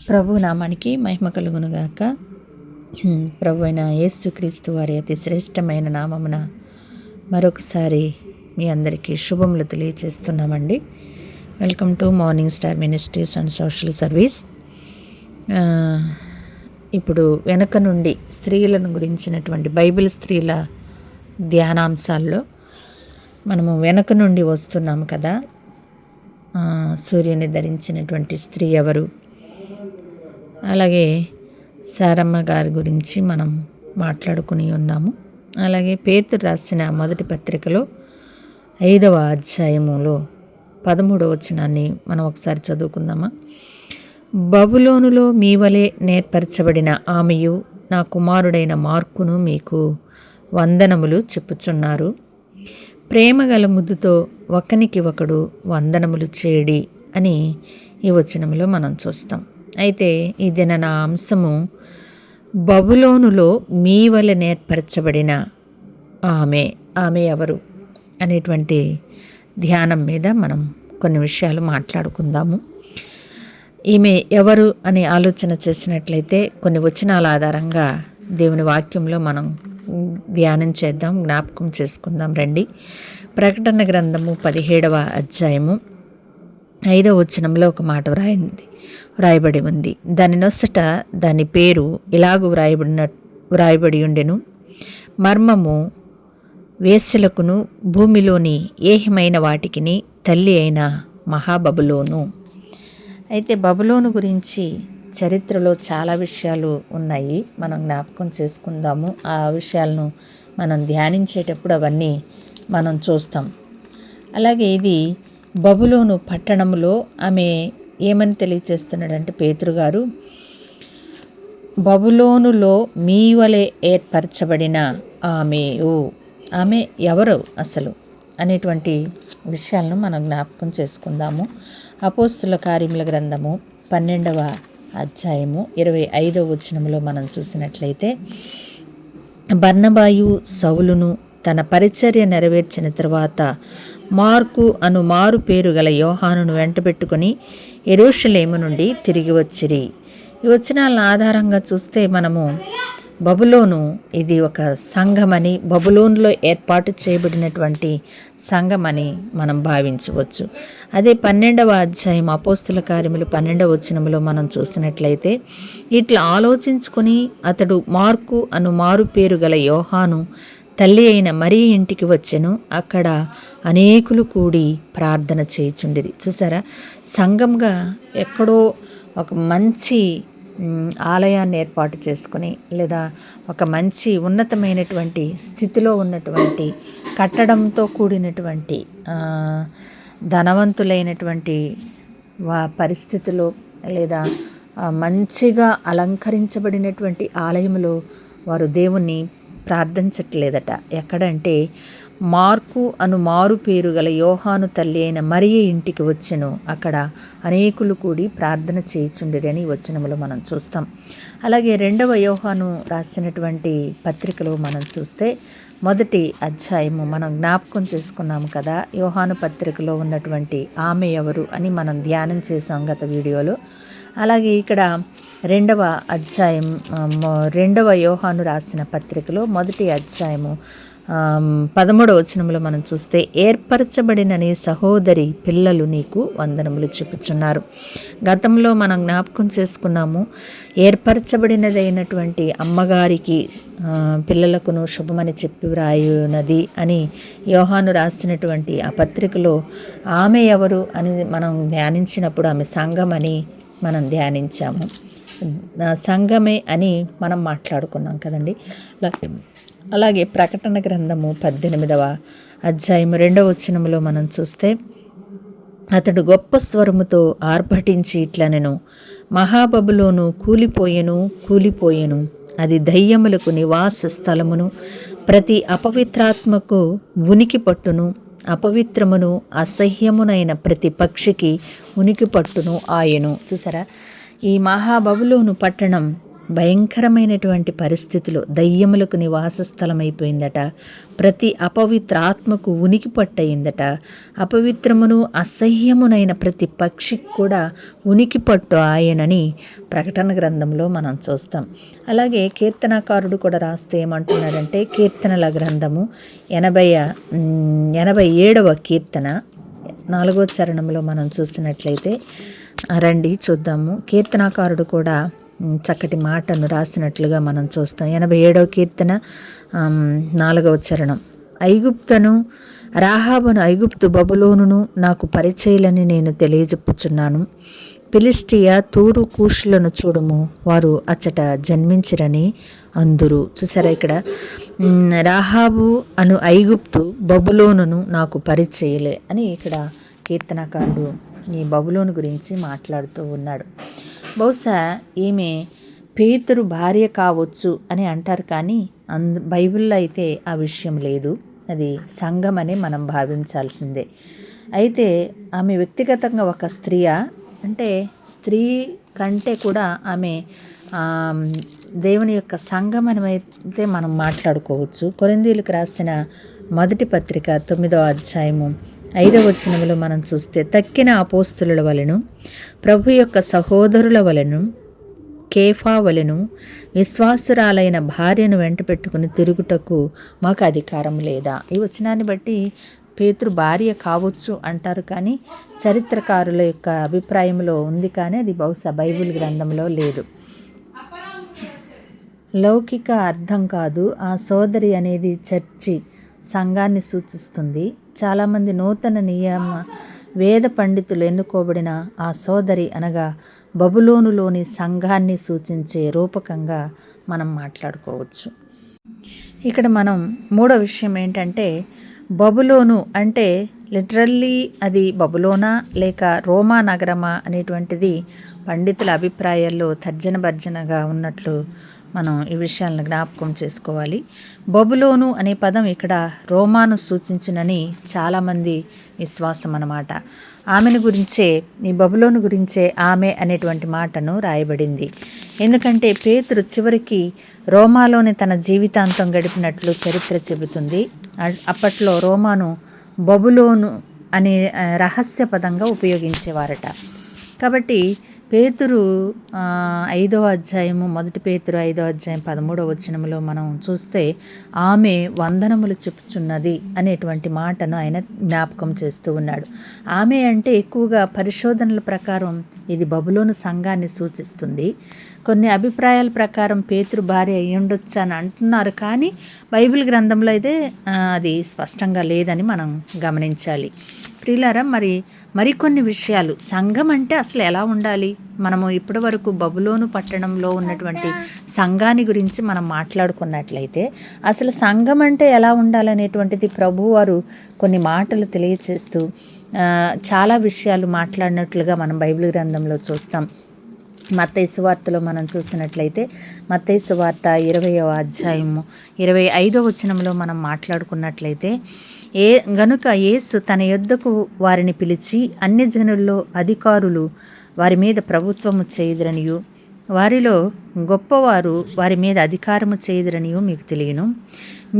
ప్రభు నామానికి మహిమ కలుగునుగాక. ప్రభు అయిన యేసుక్రీస్తు వారి అతి శ్రేష్టమైన నామమున మరొకసారి మీ అందరికీ శుభములు తెలియచేస్తున్నామండి. Welcome to Morning Star Ministries and social service. ఇప్పుడు వెనక నుండి స్త్రీలను గురించినటువంటి బైబిల్ స్త్రీల ధ్యానాంశాల్లో మనము వెనక నుండి వస్తున్నాము కదా. సూర్యుని ధరించినటువంటి స్త్రీ ఎవరు, అలాగే సారమ్మ గారి గురించి మనం మాట్లాడుకుని ఉన్నాము. అలాగే పేతురు రాసిన మొదటి పత్రికలో 5వ అధ్యాయములో 13వ వచనాన్ని మనం ఒకసారి చదువుకుందామా. బబులోనులో మీ వలె నేర్పరచబడిన ఆమెయు నా కుమారుడైన మార్కును మీకు వందనములు చెప్పుచున్నారు. ప్రేమగల ముద్దుతో ఒకనికి ఒకడు వందనములు చేయడి అని ఈ వచనంలో మనం చూస్తాం. అయితే ఈ దిన నా అంశము బబులోనులో మీ వలె నేర్పరచబడిన ఆమె ఎవరు అనేటువంటి ధ్యానం మీద మనం కొన్ని విషయాలు మాట్లాడుకుందాము. ఈమె ఎవరు అని ఆలోచన చేసినట్లయితే కొన్ని వచనాల ఆధారంగా దేవుని వాక్యంలో మనం ధ్యానం చేద్దాం, జ్ఞాపకం చేసుకుందాం రండి. ప్రకటన గ్రంథము 17వ అధ్యాయము 5వ వచనంలో ఒక మాట వ్రాయబడి ఉంది. దాని నొసట దాని పేరు ఇలాగూ వ్రాయబడి ఉండెను, మర్మము వేశ్యలకును భూమిలోని ఏహమైన వాటికిని తల్లి అయిన మహాబబులోను. అయితే బబులోను గురించి చరిత్రలో చాలా విషయాలు ఉన్నాయి, మనం జ్ఞాపకం చేసుకుందాము. ఆ విషయాలను మనం ధ్యానించేటప్పుడు అవన్నీ మనం చూస్తాం. అలాగే ఇది బబులోను పట్టణంలో ఆమె ఏమని తెలియచేస్తున్నాడంటే పేతురు గారు, బబులోనులో మీ వలె ఏర్పరచబడిన ఆమె ఎవరు అసలు అనేటువంటి విషయాలను మనం జ్ఞాపకం చేసుకుందాము. అపోస్తుల కార్యముల గ్రంథము 12వ అధ్యాయము 25వ వచనంలో మనం చూసినట్లయితే, బర్నబాయు సౌలును తన పరిచర్య నెరవేర్చిన తరువాత మార్కు అను మారు పేరు గల యోహానును వెంటబెట్టుకొని యెరూషలేము నుండి తిరిగి వచ్చిరి. ఈ వచనాల ఆధారంగా చూస్తే మనము బబులోను ఇది ఒక సంఘమని, బబులోనులో ఏర్పాటు చేయబడినటువంటి సంఘమని మనం భావించవచ్చు. అదే 12వ అధ్యాయం అపోస్తుల కార్యములు 12వ వచనంలో మనం చూసినట్లయితే, ఇట్లా ఆలోచించుకొని అతడు మార్కు అను మారు పేరు గల యోహాను తల్లి అయిన మరీ ఇంటికి వచ్చెను. అక్కడ అనేకులు కూడి ప్రార్థన చేయుచుండిరి. చూసారా, సంఘంగా ఎక్కడో ఒక మంచి ఆలయాన్ని ఏర్పాటు చేసుకుని, లేదా ఒక మంచి ఉన్నతమైనటువంటి స్థితిలో ఉన్నటువంటి కట్టడంతో కూడినటువంటి ధనవంతులైనటువంటి పరిస్థితిలో, లేదా మంచిగా అలంకరించబడినటువంటి ఆలయంలో వారు దేవుణ్ణి ప్రార్థించట్లేదట. ఎక్కడంటే మార్కు అను మారు పేరు గల యోహాను తల్లి అయిన మరియ ఇంటికి వచ్చెను. అక్కడ అనేకులు కూడి ప్రార్థన చేయుచుండిరని వచనములో మనం చూస్తాం. అలాగే 2వ యోహాను రాసినటువంటి పత్రికలో మనం చూస్తే మొదటి అధ్యాయము మనం జ్ఞాపకం చేసుకున్నాము కదా. యోహాను పత్రికలో ఉన్నటువంటి ఆమె ఎవరు అని మనం ధ్యానం చేసాం గత వీడియోలో. అలాగే ఇక్కడ 2వ అధ్యాయం 2వ యోహాను రాసిన పత్రికలో మొదటి అధ్యాయము 13వ వచనంలో మనం చూస్తే, ఏర్పరచబడిన నీ సహోదరి పిల్లలు నీకు వందనములు చెప్పుచున్నారు. గతంలో మనం జ్ఞాపకం చేసుకున్నాము, ఏర్పరచబడినదైనటువంటి అమ్మగారికి పిల్లలకును శుభమని చెప్పి వ్రాయునది అని యోహాను రాసినటువంటి ఆ పత్రికలో ఆమె ఎవరు అని మనం ధ్యానించినప్పుడు ఆమె సంఘమని మనం ధ్యానించాము. సంఘమే అని మనం మాట్లాడుకున్నాం కదండి. అలాగే ప్రకటన గ్రంథము 18వ అధ్యాయం 2వ వచనంలో మనం చూస్తే, అతడు గొప్ప స్వరముతో ఆర్భటించి ఇట్లనెను, మహాబబులోను కూలిపోయెను, అది దయ్యములకు నివాస స్థలమును, ప్రతి అపవిత్రాత్మకు ఉనికి పట్టును, అపవిత్రమును అసహ్యమునైన ప్రతి పక్షికి ఉనికి పట్టును ఆయను. చూసారా, ఈ మహాబబులోను పట్టణం భయంకరమైనటువంటి పరిస్థితిలో దయ్యములకు నివాస స్థలం అయిపోయిందట. ప్రతి అపవిత్ర ఆత్మకు ఉనికి పట్టయిందట. అపవిత్రమును అసహ్యమునైన ప్రతి పక్షికి కూడా ఉనికి పట్టు ఆయనని ప్రకటన గ్రంథంలో మనం చూస్తాం. అలాగే కీర్తనాకారుడు కూడా రాస్తే ఏమంటున్నాడంటే, కీర్తనల గ్రంథము 87వ కీర్తన 4వ చరణంలో మనం చూసినట్లయితే, రండి చూద్దాము. కీర్తనాకారుడు కూడా చక్కటి మాటను రాసినట్లుగా మనం చూస్తాం. 87వ కీర్తన 4వ చరణం. ఐగుప్తును రాహాబును ఐగుప్తు బబులోనును నాకు పరిచయులని నేను తెలియజెప్పుచున్నాను. ఫిలిష్టియా తూరు కూషులను చూడుము, వారు అచ్చట జన్మించిరని అందురు. చూసారా, ఇక్కడ రాహాబు అను ఐగుప్తు బబులోనును నాకు పరిచయలే అని ఇక్కడ కీర్తనకారుడు ఈ బబులోను గురించి మాట్లాడుతూ ఉన్నాడు. బహుశా ఈమె పేతురు భార్య కావచ్చు అని అంటారు, కానీ బైబిల్లో అయితే ఆ విషయం లేదు. అది సంఘం అని మనం భావించాల్సిందే. అయితే ఆమె వ్యక్తిగతంగా ఒక స్త్రీయా అంటే, స్త్రీ కంటే కూడా ఆమె దేవుని యొక్క సంఘం అని అయితే మనం మాట్లాడుకోవచ్చు. కొరింథీయులకు రాసిన మొదటి పత్రిక 9వ అధ్యాయము 5వ వచనంలో మనం చూస్తే, తక్కిన అపోస్తుల వలెను ప్రభు యొక్క సహోదరుల వలెను కేఫా వలెను విశ్వాసురాలైన భార్యను వెంట పెట్టుకుని తిరుగుటకు మాకు అధికారం లేదా? ఈ వచనాన్ని బట్టి పేతురు భార్య కావచ్చు అంటారు, కానీ చరిత్రకారుల యొక్క అభిప్రాయంలో ఉంది, కానీ అది బహుశా బైబిల్ గ్రంథంలో లేదు. లౌకిక అర్థం కాదు. ఆ సోదరి అనేది చర్చి సంఘాన్ని సూచిస్తుంది. చాలామంది నూతన నియమ వేద పండితులు ఎన్నుకోబడిన ఆ సోదరి అనగా బబులోనులోని సంఘాన్ని సూచించే రూపకంగా మనం మాట్లాడుకోవచ్చు. ఇక్కడ మనం మూడో విషయం ఏంటంటే, బబులోను అంటే లిటరల్లీ అది బబులోనా లేక రోమా నగరమా అనేటువంటిది పండితుల అభిప్రాయాల్లో తర్జన భర్జనగా ఉన్నట్లు మనం ఈ విషయాలను జ్ఞాపకం చేసుకోవాలి. బబులోను అనే పదం ఇక్కడ రోమాను సూచించునని చాలామంది విశ్వాసం అన్నమాట. ఆమెను గురించే, ఈ బబులోను గురించే ఆమె అనేటువంటి మాటను రాయబడింది. ఎందుకంటే పేతురు చివరికి రోమాలోని తన జీవితాంతం గడిపినట్లు చరిత్ర చెబుతుంది. అప్పట్లో రోమాను బబులోను అనే రహస్య పదంగా ఉపయోగించేవారట. కాబట్టి పేతురు 5వ అధ్యాయము, మొదటి పేతురు 5వ అధ్యాయం 13వ వచనంలో మనం చూస్తే, ఆమె వందనములు చెప్పుచున్నది అనేటువంటి మాటను ఆయన జ్ఞాపకం చేస్తూ ఉన్నాడు. ఆమె అంటే ఎక్కువగా పరిశోధనల ప్రకారం ఇది బబులోను సంఘాన్ని సూచిస్తుంది. కొన్ని అభిప్రాయాల ప్రకారం పేతురు భార్య అయి ఉండొచ్చు అని అంటున్నారు, కానీ బైబిల్ గ్రంథంలో అయితే అది స్పష్టంగా లేదని మనం గమనించాలి. ప్రియులారా, మరికొన్ని విషయాలు సంఘం అంటే అసలు ఎలా ఉండాలి? మనము ఇప్పటి వరకు బబులోను పట్టణంలో ఉన్నటువంటి సంఘాన్ని గురించి మనం మాట్లాడుకున్నట్లయితే, అసలు సంఘం అంటే ఎలా ఉండాలనేటువంటిది ప్రభువారు కొన్ని మాటలు తెలియచేస్తూ చాలా విషయాలు మాట్లాడినట్లుగా మనం బైబిల్ గ్రంథంలో చూస్తాం. మత్తయి సువార్తలో మనం చూసినట్లయితే, మత్తయి సువార్త 20వ అధ్యాయము 25వ వచనంలో మనం మాట్లాడుకున్నట్లయితే, గనుక యేసు తన యొద్దకు వారిని పిలిచి, అన్యజనుల్లో అధికారులు వారి మీద ప్రభుత్వము చేయుదురనియు, వారిలో గొప్పవారు వారి మీద అధికారము చేయుదురనియు మీకు తెలియను.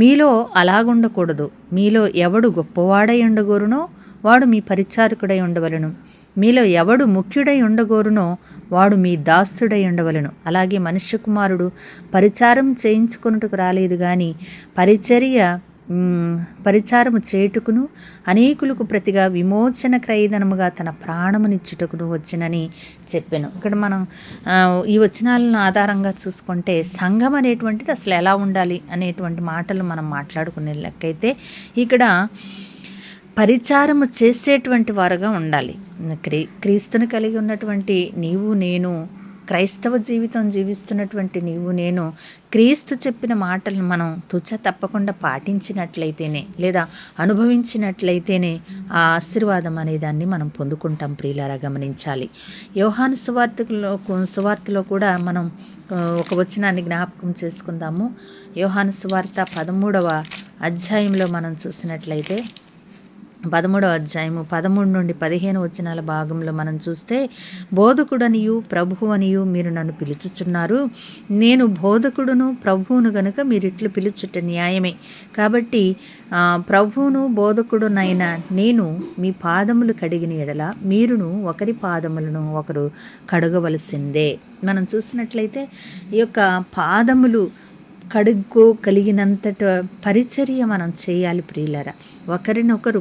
మీలో అలాగుండకూడదు. మీలో ఎవడు గొప్పవాడై ఉండగోరునో వాడు మీ పరిచారకుడై ఉండవలను. మీలో ఎవడు ముఖ్యుడై ఉండగోరునో వాడు మీ దాసుడై ఉండవలను. అలాగే మనుష్య కుమారుడు పరిచారం చేయించుకొనుటకు రాలేదు, కానీ పరిచారము చేయుటకును అనేకులకు ప్రతిగా విమోచన క్రయధనముగా తన ప్రాణమునిచ్చుటకును వచ్చినని చెప్పాను. ఇక్కడ మనం ఈ వచనాలను ఆధారంగా చూసుకుంటే సంఘం అనేటువంటిది అసలు ఎలా ఉండాలి అనేటువంటి మాటలు మనం మాట్లాడుకునే లెక్కైతే, ఇక్కడ పరిచారము చేసేటువంటి వారుగా ఉండాలి. క్రీస్తుని కలిగి ఉన్నటువంటి నీవు నేను, క్రైస్తవ జీవితం జీవిస్తున్నటువంటి నీవు నేను క్రీస్తు చెప్పిన మాటలను మనం తుచ్చ తప్పకుండా పాటించినట్లయితేనే, లేదా అనుభవించినట్లయితేనే ఆ ఆశీర్వాదం అనే దాన్ని మనం పొందుకుంటాం. ప్రియులారా, గమనించాలి. యోహాను సువార్తలో కూడా మనం ఒక వచనాన్ని జ్ఞాపకం చేసుకుందాము. యోహాను సువార్త 13వ అధ్యాయంలో మనం చూసినట్లయితే, 13వ అధ్యాయము 13 నుండి 15 వచనాల భాగంలో మనం చూస్తే, బోధకుడనియు ప్రభువనియు మీరు నన్ను పిలుచుచున్నారు, నేను బోధకుడును ప్రభువును గనుక మీరిట్లు పిలుచుట న్యాయమే. కాబట్టి ప్రభువును బోధకుడునైన నేను మీ పాదములు కడిగిన ఎడల మీరును ఒకరి పాదములను ఒకరు కడగవలసిందే. మనం చూసినట్లయితే ఈ యొక్క పాదములు కలిగినంతట పరిచర్య మనం చేయాలి ప్రియులరా. ఒకరినొకరు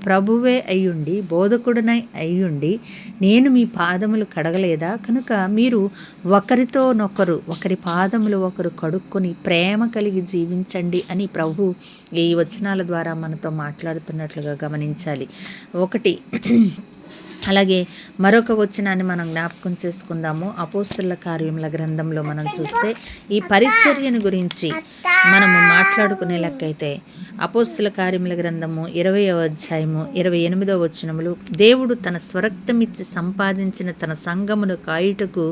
ప్రభువే అయ్యుండి, బోధకుడనై అయ్యుండి, నేను మీ పాదములు కడగలేదా? కనుక మీరు ఒకరితోనొకరు, ఒకరి పాదములు ఒకరు కడుక్కొని ప్రేమ కలిగి జీవించండి అని ప్రభు ఈ వచనాల ద్వారా మనతో మాట్లాడుతున్నట్లుగా గమనించాలి. ఒకటి అలాగే మరొక వచనాన్ని మనం జ్ఞాపకం చేసుకుందాము. అపోస్తలుల కార్యముల గ్రంథంలో మనం చూస్తే ఈ పరిచర్యను గురించి మనము మాట్లాడుకునే లెక్కైతే అపోస్తలుల కార్యముల గ్రంథము 20వ అధ్యాయము 28వ వచనములు, దేవుడు తన స్వరక్తమిచ్చి సంపాదించిన తన సంఘమును కాయుటకు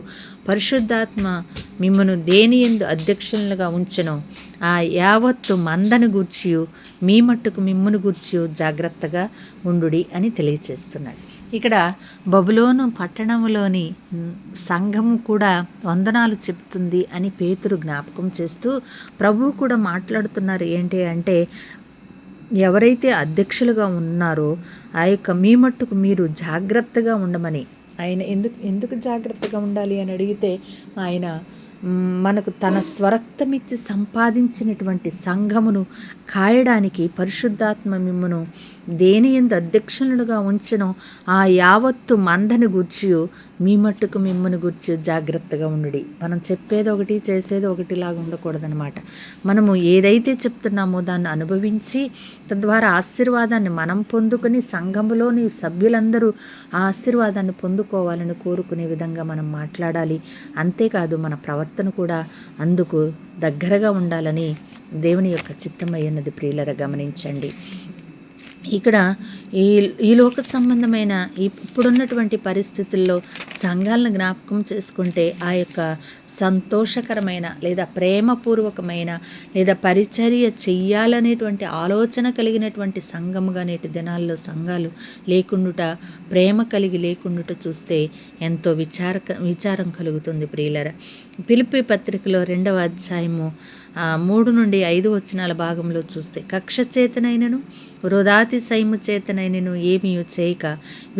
పరిశుద్ధాత్మ మిమ్మను దేనియందు అధ్యక్షులుగా ఉంచెను, ఆ యావత్తు మందను గూర్చియు మీ మట్టుకు మిమ్మును గూర్చియు జాగ్రత్తగా ఉండుడి అని తెలియచేస్తున్నాడు. ఇక్కడ బబులోను పట్టణంలోని సంఘము కూడా వందనాలు చెప్తుంది అని పేతురు జ్ఞాపకం చేస్తూ ప్రభువు కూడా మాట్లాడుతున్నారు. ఏంటి అంటే, ఎవరైతే అధ్యక్షులుగా ఉన్నారో ఆ యొక్క మీ మట్టుకు మీరు జాగ్రత్తగా ఉండమని. ఆయన ఎందుకు జాగ్రత్తగా ఉండాలి అని అడిగితే, ఆయన మనకు తన స్వరక్తమిచ్చి సంపాదించినటువంటి సంఘమును కాయడానికి పరిశుద్ధాత్మ మిమ్మును దేనియందు అధ్యక్షులుగా ఉంచెనో ఆ యావత్తు మందని గూర్చియు మీ మట్టుకు మిమ్మల్ని గూర్చి జాగ్రత్తగా ఉండుడి. మనం చెప్పేది ఒకటి చేసేది ఒకటిలాగా ఉండకూడదనమాట. మనము ఏదైతే చెప్తున్నామో దాన్ని అనుభవించి తద్వారా ఆశీర్వాదాన్ని మనం పొందుకొని సంఘములోని సభ్యులందరూ ఆ ఆశీర్వాదాన్ని పొందుకోవాలని కోరుకునే విధంగా మనం మాట్లాడాలి. అంతేకాదు మన ప్రవర్తన కూడా అందుకు దగ్గరగా ఉండాలని దేవుని యొక్క చిత్తమయ్యన్నది ప్రియులరా గమనించండి. ఇక్కడ ఈ లోక సంబంధమైన ఇప్పుడున్నటువంటి పరిస్థితుల్లో సంఘాలను జ్ఞాపకం చేసుకుంటే ఆ యొక్క సంతోషకరమైన లేదా ప్రేమపూర్వకమైన లేదా పరిచర్య చెయ్యాలనేటువంటి ఆలోచన కలిగినటువంటి సంఘముగా నేటి దినాల్లో సంఘాలు లేకుండుట, ప్రేమ కలిగి లేకుండుట చూస్తే ఎంతో విచారం కలుగుతుంది ప్రియులరా. ఫిలిప్పీ పత్రికలో 2వ అధ్యాయము 3 నుండి 5 వచనాల భాగంలో చూస్తే, కక్ష చేతనైనను వృధాతిశయము చేతనైనను ఏమీ చేయక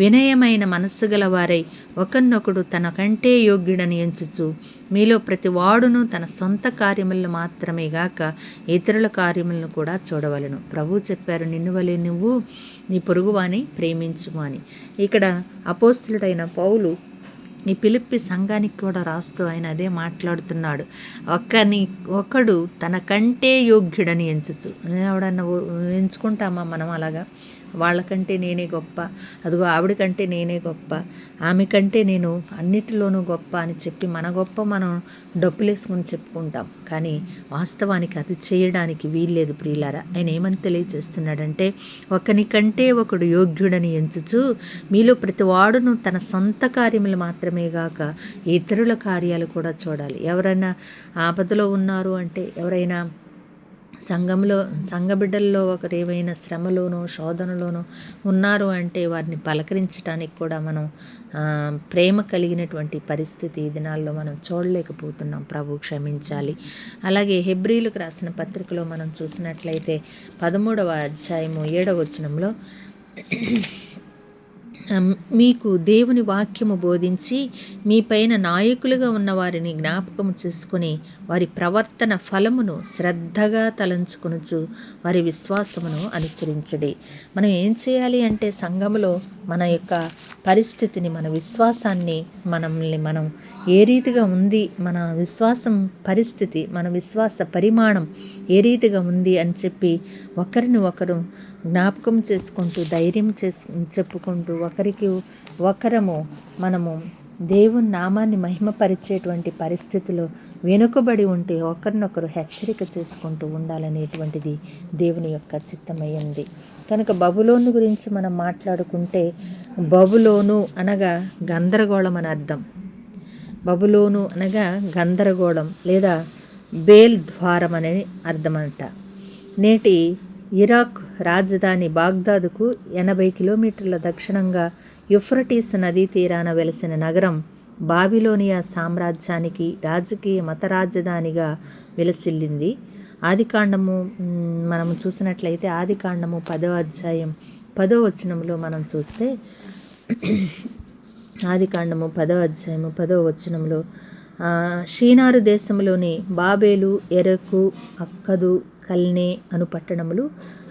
వినయమైన మనస్సు గల వారై ఒకరినొకడు తనకంటే యోగ్యుడని ఎంచుచు మీలో ప్రతి వాడును తన సొంత కార్యములను మాత్రమే గాక ఇతరుల కార్యములను కూడా చూడవలను. ప్రభు చెప్పారు, నిన్ను వలె నువ్వు నీ పొరుగువాని ప్రేమించుము అని. ఇక్కడ అపోస్తలుడైన పౌలు ఈ ఫిలిప్పీ సంఘానికి కూడా రాస్తూ ఆయన అదే మాట్లాడుతున్నాడు. ఒకడు తనకంటే యోగ్యుడని ఎంచుచు. ఎవడన్నా ఎంచుకుంటామా మనం అలాగా? వాళ్ళకంటే నేనే గొప్ప, అదిగో ఆవిడ కంటే నేనే గొప్ప, ఆమె కంటే నేను అన్నిటిలోనూ గొప్ప అని చెప్పి మన గొప్ప మనం డప్పులేసుకుని చెప్పుకుంటాం. కానీ వాస్తవానికి అది చేయడానికి వీల్లేదు ప్రియులారా. ఆయన ఏమని తెలియచేస్తున్నాడంటే, ఒకనికంటే ఒకడు యోగ్యుడని ఎంచుచు మీలో ప్రతి వాడును తన సొంత కార్యములు మాత్రమే గాక ఇతరుల కార్యాలు కూడా చూడాలి. ఎవరైనా ఆపదలో ఉన్నారు అంటే, ఎవరైనా సంఘ బిడ్డల్లో ఒకరు ఏమైనా శ్రమలోనో శోధనలోనో ఉన్నారు అంటే వారిని పలకరించడానికి కూడా మనం ప్రేమ కలిగినటువంటి పరిస్థితి ఈ దినాల్లో మనం చూడలేకపోతున్నాం. ప్రభు క్షమించాలి. అలాగే హెబ్రీలకు రాసిన పత్రికలో మనం చూసినట్లయితే 13వ అధ్యాయము 7వ వచనంలో, మీకు దేవుని వాక్యము బోధించి మీ పైన నాయకులుగా ఉన్న వారిని జ్ఞాపకం చేసుకుని వారి ప్రవర్తన ఫలమును శ్రద్ధగా తలంచుకొనుచు వారి విశ్వాసమును అనుసరించడి. మనం ఏం చేయాలి అంటే, సంఘములో మన యొక్క పరిస్థితిని, మన విశ్వాసాన్ని, మనం ఏ రీతిగా ఉంది, మన విశ్వాసం పరిస్థితి, మన విశ్వాస పరిమాణం ఏ రీతిగా ఉంది అని చెప్పి ఒకరిని ఒకరు జ్ఞాపకం చేసుకుంటూ ధైర్యం చెప్పుకుంటూ ఒకరికి ఒకరము మనము దేవుని నామాన్ని మహిమపరిచేటువంటి పరిస్థితిలో వెనుకబడి ఉంటే ఒకరినొకరు హెచ్చరిక చేసుకుంటూ ఉండాలనేటువంటిది దేవుని యొక్క చిత్తమైంది. కనుక బబులోను గురించి మనం మాట్లాడుకుంటే, బబులోను అనగా గందరగోళం అని అర్థం. బబులోను అనగా గందరగోళం లేదా బేల్ ద్వారం అనే అర్థం అంట. నేటి ఇరాక్ రాజధాని బాగ్దాదుకు 80 కిలోమీటర్ల దక్షిణంగా యూఫ్రటీస్ నదీ తీరాన వెలసిన నగరం బాబిలోనియా సామ్రాజ్యానికి రాజకీయ మత రాజధానిగా విలసిల్లింది. ఆదికాండము మనం చూసినట్లయితే ఆదికాండము 10వ అధ్యాయం 10వ వచనంలో మనం చూస్తే ఆదికాండము 10వ అధ్యాయము 10వ వచనంలో షీనారు దేశంలోని బాబేలు, ఎరకు, అక్కదు, కల్నే అను పట్టణములు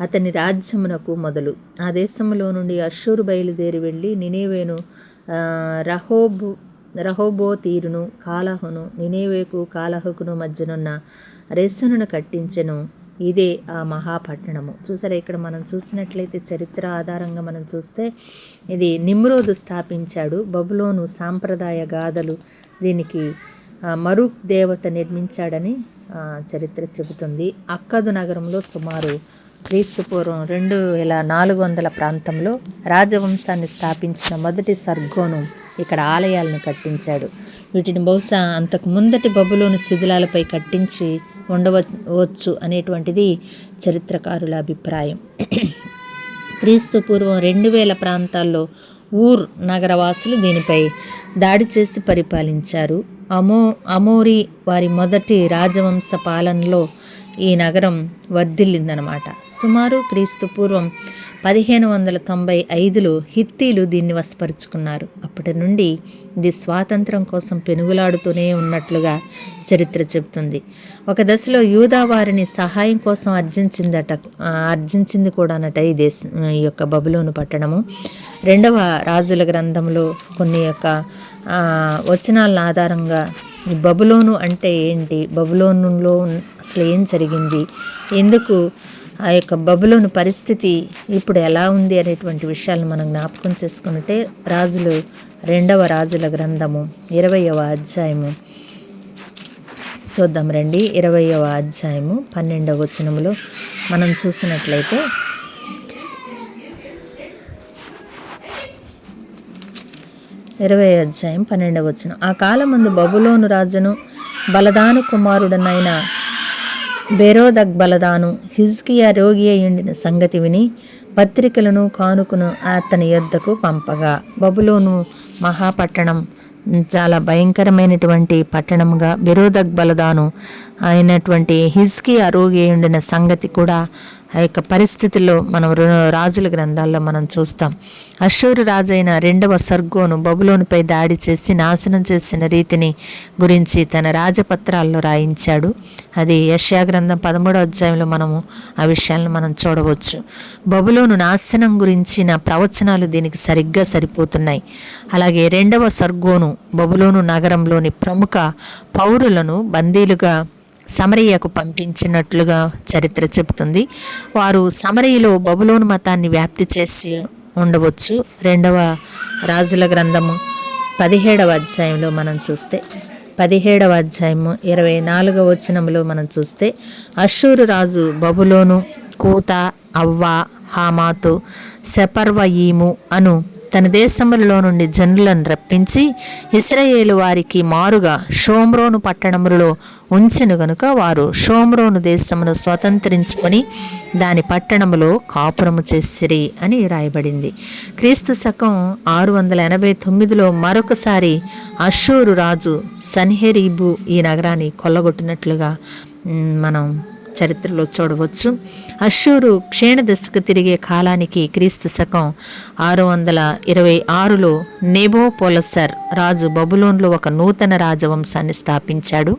అతని రాజ్యమునకు మొదలు. ఆ దేశంలో నుండి అష్షూరు బయలుదేరి వెళ్ళి నినేవేను, రహోబోతీరును, కాలహును, నినేవేకు కాలహుకును మధ్యనున్న రెస్సనును కట్టించెను. ఇదే ఆ మహాపట్టణము. చూసారా, ఇక్కడ మనం చూసినట్లయితే చరిత్ర ఆధారంగా మనం చూస్తే ఇది నిమ్రోదు స్థాపించాడు. బబులోను సాంప్రదాయ గాథలు దీనికి మరూక్ దేవత నిర్మించాడని చరిత్ర చెబుతుంది. అక్కదు నగరంలో సుమారు క్రీస్తుపూర్వం 2400 ప్రాంతంలో రాజవంశాన్ని స్థాపించిన మొదటి సర్గోను ఇక్కడ ఆలయాలను కట్టించాడు. వీటిని బహుశా అంతకు ముందటి బబులోను శిథిలాలపై కట్టించి ఉండవచ్చు అనేటువంటిది చరిత్రకారుల అభిప్రాయం. క్రీస్తు పూర్వం 2000 ప్రాంతాల్లో ఊర్ నగరవాసులు దీనిపై దాడి చేసి పరిపాలించారు. అమోరీ వారి మొదటి రాజవంశ పాలనలో ఈ నగరం వర్ధిల్లిందనమాట. సుమారు క్రీస్తు పూర్వం 1595లో హిత్తీలు దీన్ని వశపరుచుకున్నారు. అప్పటి నుండి ఇది స్వాతంత్రం కోసం పెనుగులాడుతూనే ఉన్నట్లుగా చరిత్ర చెబుతుంది. ఒక దశలో యూదా వారిని సహాయం కోసం అర్జించింది కూడానట ఈ యొక్క బబులోను పట్టణము. 2వ రాజుల గ్రంథంలో కొన్ని యొక్క వచనాల ఆధారంగా ఈ బబులోను అంటే ఏంటి, బబులోనులో అసలు ఏం జరిగింది, ఎందుకు ఆ యొక్క బబులోను పరిస్థితి ఇప్పుడు ఎలా ఉంది అనేటువంటి విషయాలను మనం జ్ఞాపకం చేసుకుంటే 2వ రాజుల గ్రంథము 20వ అధ్యాయము చూద్దాం రండి. 20వ అధ్యాయము 12వ వచనములో మనం చూసినట్లయితే 20వ అధ్యాయం 12వ వచనం. ఆ కాలమందు బబులోను రాజును బలదాను కుమారుడనైన బెరోదక్ బలదాను హిజ్కియా రోగి అయ్యుండిన సంగతి విని పత్రికలను కానుకను అతని యొద్దకు పంపగా, బబులోను మహాపట్టణం చాలా భయంకరమైనటువంటి పట్టణంగా బెరోదక్ బలదాను అయినటువంటి హిజ్కియా రోగి అయ్యుండిన సంగతి కూడా ఆ యొక్క పరిస్థితుల్లో మనం రాజుల గ్రంథాల్లో మనం చూస్తాం. అష్షూరు రాజైన 2వ సర్గోను బబులోనుపై దాడి చేసి నాశనం చేసిన రీతిని గురించి తన రాజపత్రాల్లో రాయించాడు. అది యెషయా గ్రంథం 13వ అధ్యాయంలో మనము ఆ విషయాలను మనం చూడవచ్చు. బబులోను నాశనం గురించిన ప్రవచనాలు దీనికి సరిగ్గా సరిపోతున్నాయి. అలాగే 2వ సర్గోను బబులోను నగరంలోని ప్రముఖ పౌరులను బందీలుగా సమరియకు పంపించినట్లుగా చరిత్ర చెబుతుంది. వారు సమరియలో బబులోను మతాన్ని వ్యాప్తి చేసి ఉండవచ్చు. 2వ రాజుల గ్రంథము 17వ అధ్యాయంలో మనం చూస్తే 17వ అధ్యాయము 24వ వచనంలో మనం చూస్తే అష్షూరు రాజు బబులోను, కూత, అవ్వా, హామాతు, సెపర్వయీము అను తన దేశములలో నుండి జనులను రప్పించి ఇశ్రాయేలు వారికి మారుగా షోమ్రోను పట్టణములలో ఉంచెను గనుక వారు షోమ్రోను దేశమును స్వతంత్రించుకొని దాని పట్టణములో కాపురము చేసిరి అని రాయబడింది. క్రీస్తు శకం 689లో మరొకసారి అష్షూరు రాజు సన్హెరీబు ఈ నగరాన్ని కొల్లగొట్టినట్లుగా మనం చరిత్రలో చూడవచ్చు. అష్షూరు క్షీణదశకు తిరిగే కాలానికి క్రీస్తు శకం 626లో నెబోపోలసర్ రాజు బబులోన్లో ఒక నూతన రాజవంశాన్ని స్థాపించాడు.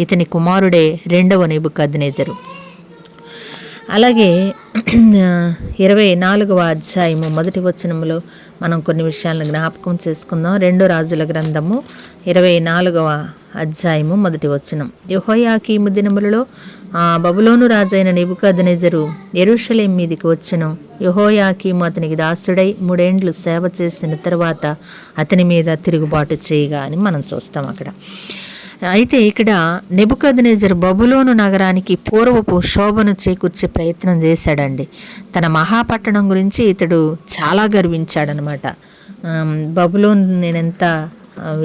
ఇతని కుమారుడే 2వ నెబుకద్నెజరు. అలాగే 24వ అధ్యాయము 1వ వచనములో మనం కొన్ని విషయాలను జ్ఞాపకం చేసుకుందాం. 2 రాజుల గ్రంథము 24వ అధ్యాయము 1వ వచనం. యెహోయాకీము దినములలో బబులోను రాజైన నెబుకద్నెజరు యెరూషలేము మీదికి వచ్చెను. యెహోయాకీము అతనికి దాసుడై 3 ఏండ్లు సేవ చేసిన తర్వాత అతని మీద తిరుగుబాటు చేయగా అని మనం చూస్తాం అక్కడ. అయితే ఇక్కడ నెబుకద్నెజరు బబులోను నగరానికి పూర్వపు శోభను చేకూర్చే ప్రయత్నం చేశాడండి. తన మహాపట్టణం గురించి ఇతడు చాలా గర్వించాడనమాట. బబులోను నేను ఎంత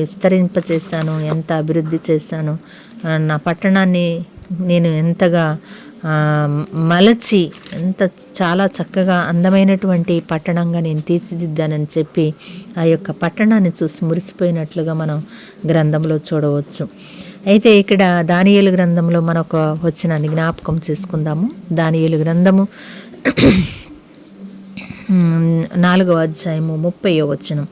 విస్తరింపచేశాను, ఎంత అభివృద్ధి చేశాను, నా పట్టణాన్ని నేను ఎంతగా ఆ, మలచి ఎంత చాలా చక్కగా అందమైనటువంటి పట్టణంగా నేను తీర్చిదిద్దానని చెప్పి ఆ యొక్క పట్టణాన్ని చూసి మురిసిపోయినట్లుగా మనం గ్రంథంలో చూడవచ్చు. అయితే ఇక్కడ దానియేలు గ్రంథంలో మనొక వచనాన్ని జ్ఞాపకం చేసుకుందాము. దానియేలు గ్రంథము 4వ అధ్యాయము 30వ వచనం.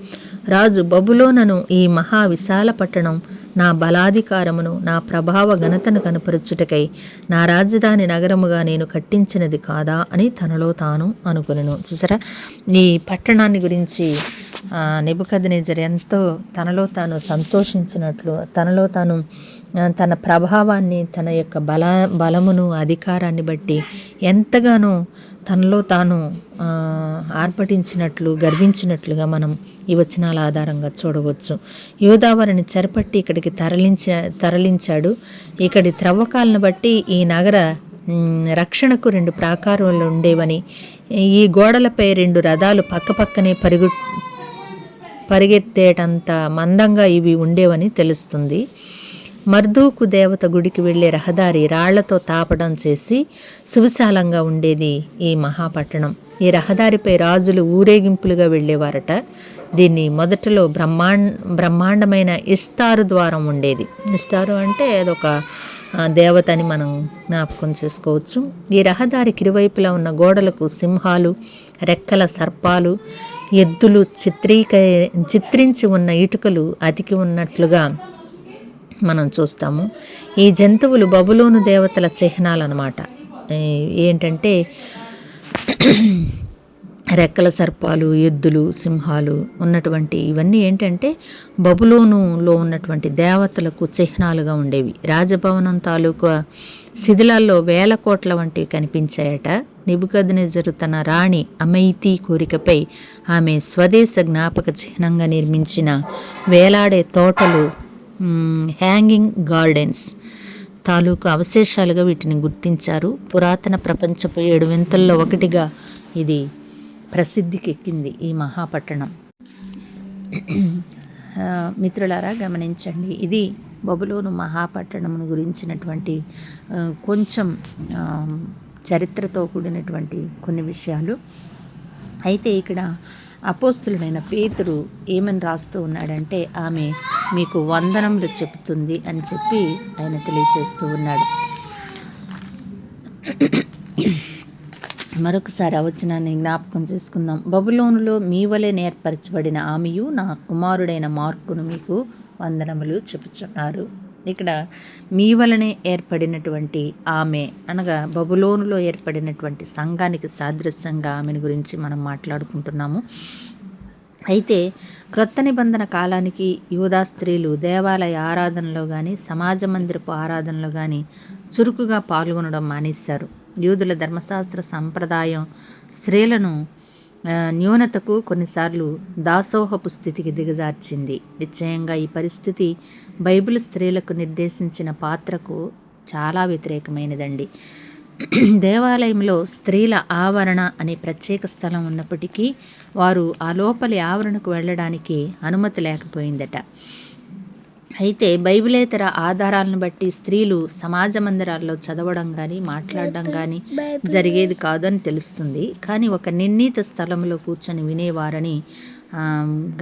రాజు బబులోనను ఈ మహా విశాల పట్టణం నా బలాధికారమును నా ప్రభావ ఘనతను కనపరచుటకై నా రాజధాని నగరముగా నేను కట్టించినది కాదా అని తనలో తాను అనుకునెను. చూసారా, ఈ పట్టణాన్ని గురించి నెబుకద్నెజర్ ఎంతో తనలో తాను సంతోషించినట్లు, తనలో తాను తన ప్రభావాన్ని, తన యొక్క బలమును అధికారాన్ని బట్టి ఎంతగానో తనలో తాను ఆర్భటించినట్లు, గర్వించినట్లుగా మనం ఈ వచనాల ఆధారంగా చూడవచ్చు. యోధావారిని చెరపట్టి ఇక్కడికి తరలించాడు. ఇక్కడి త్రవ్వకాలను బట్టి ఈ నగర రక్షణకు 2 ప్రాకారాలు ఉండేవని, ఈ గోడలపై 2 రథాలు పక్కపక్కనే పరిగెత్తేటంత మందంగా ఇవి ఉండేవని తెలుస్తుంది. మర్దూకు దేవత గుడికి వెళ్ళే రహదారి రాళ్లతో తాపడం చేసి సువిశాలంగా ఉండేది ఈ మహాపట్టణం. ఈ రహదారిపై రాజులు ఊరేగింపులుగా వెళ్ళేవారట. దీన్ని మొదటలో బ్రహ్మాండమైన ఇస్తారు ద్వారం ఉండేది. ఇస్తారు అంటే అదొక దేవత అని మనం జ్ఞాపకం చేసుకోవచ్చు. ఈ రహదారికి ఇరువైపులా ఉన్న గోడలకు సింహాలు, రెక్కల సర్పాలు, ఎద్దులు చిత్రించి ఉన్న ఇటుకలు అతికి ఉన్నట్లుగా మనం చూస్తాము. ఈ జంతువులు బబులోను దేవతల చిహ్నాలు అన్నమాట. ఏంటంటే రెక్కల సర్పాలు, ఎద్దులు, సింహాలు ఉన్నటువంటి ఇవన్నీ ఏంటంటే బబులోనులో ఉన్నటువంటి దేవతలకు చిహ్నాలుగా ఉండేవి. రాజభవనం తాలూకా శిథిలాల్లో 1000 కోట్ల వంటివి కనిపించాయట. నెబుకద్నెజరు తన రాణి అమైతీ కోరికపై ఆమె స్వదేశ జ్ఞాపక చిహ్నంగా నిర్మించిన వేలాడే తోటలు, హ్యాంగింగ్ గార్డెన్స్ తాలూకు అవశేషాలుగా వీటిని గుర్తించారు. పురాతన ప్రపంచపు 7 వింతల్లో ఒకటిగా ఇది ప్రసిద్ధికెక్కింది ఈ మహాపట్టణం. మిత్రులారా గమనించండి, ఇది బబులోను మహాపట్టణం గురించినటువంటి కొంచెం చరిత్రతో కూడినటువంటి కొన్ని విషయాలు. అయితే ఇక్కడ అపోస్తులుడైన పేతురు ఏమని రాస్తూ ఉన్నాడంటే, ఆమె మీకు వందనములు చెబుతుంది అని చెప్పి ఆయన తెలియచేస్తూ ఉన్నాడు. మరొకసారి ఆ వచనాన్ని జ్ఞాపకం చేసుకుందాం. బబులోనులో మీ వలె నేర్పరచబడిన ఆమెయు నా కుమారుడైన మార్కును మీకు వందనములు చెప్పుచున్నారు. ఇక్కడ మీ వలనే ఏర్పడినటువంటి ఆమె అనగా బబులోనులో ఏర్పడినటువంటి సంఘానికి సాదృశ్యంగా ఆమెను గురించి మనం మాట్లాడుకుంటున్నాము. అయితే క్రొత్త నిబంధన కాలానికి యూదా స్త్రీలు దేవాలయ ఆరాధనలో కానీ, సమాజ మందిరపు ఆరాధనలో కానీ చురుకుగా పాల్గొనడం మానేశారు. యూదుల ధర్మశాస్త్ర సంప్రదాయం స్త్రీలను న్యూనతకు, కొన్నిసార్లు దాసోహపు స్థితికి దిగజార్చింది. నిశ్చయంగా ఈ పరిస్థితి బైబిల్ స్త్రీలకు నిర్దేశించిన పాత్రకు చాలా వ్యతిరేకమైనదండి. దేవాలయంలో స్త్రీల ఆవరణ అనే ప్రత్యేక స్థలం ఉన్నప్పటికీ వారు ఆ లోపలి ఆవరణకు వెళ్ళడానికి అనుమతి లేకపోయిందట. అయితే బైబిలేతర ఆధారాలను బట్టి స్త్రీలు సమాజ మందిరాల్లో చదవడం కానీ, మాట్లాడడం కానీ జరిగేది కాదని తెలుస్తుంది. కానీ ఒక నిర్ణీత స్థలంలో కూర్చొని వినేవారని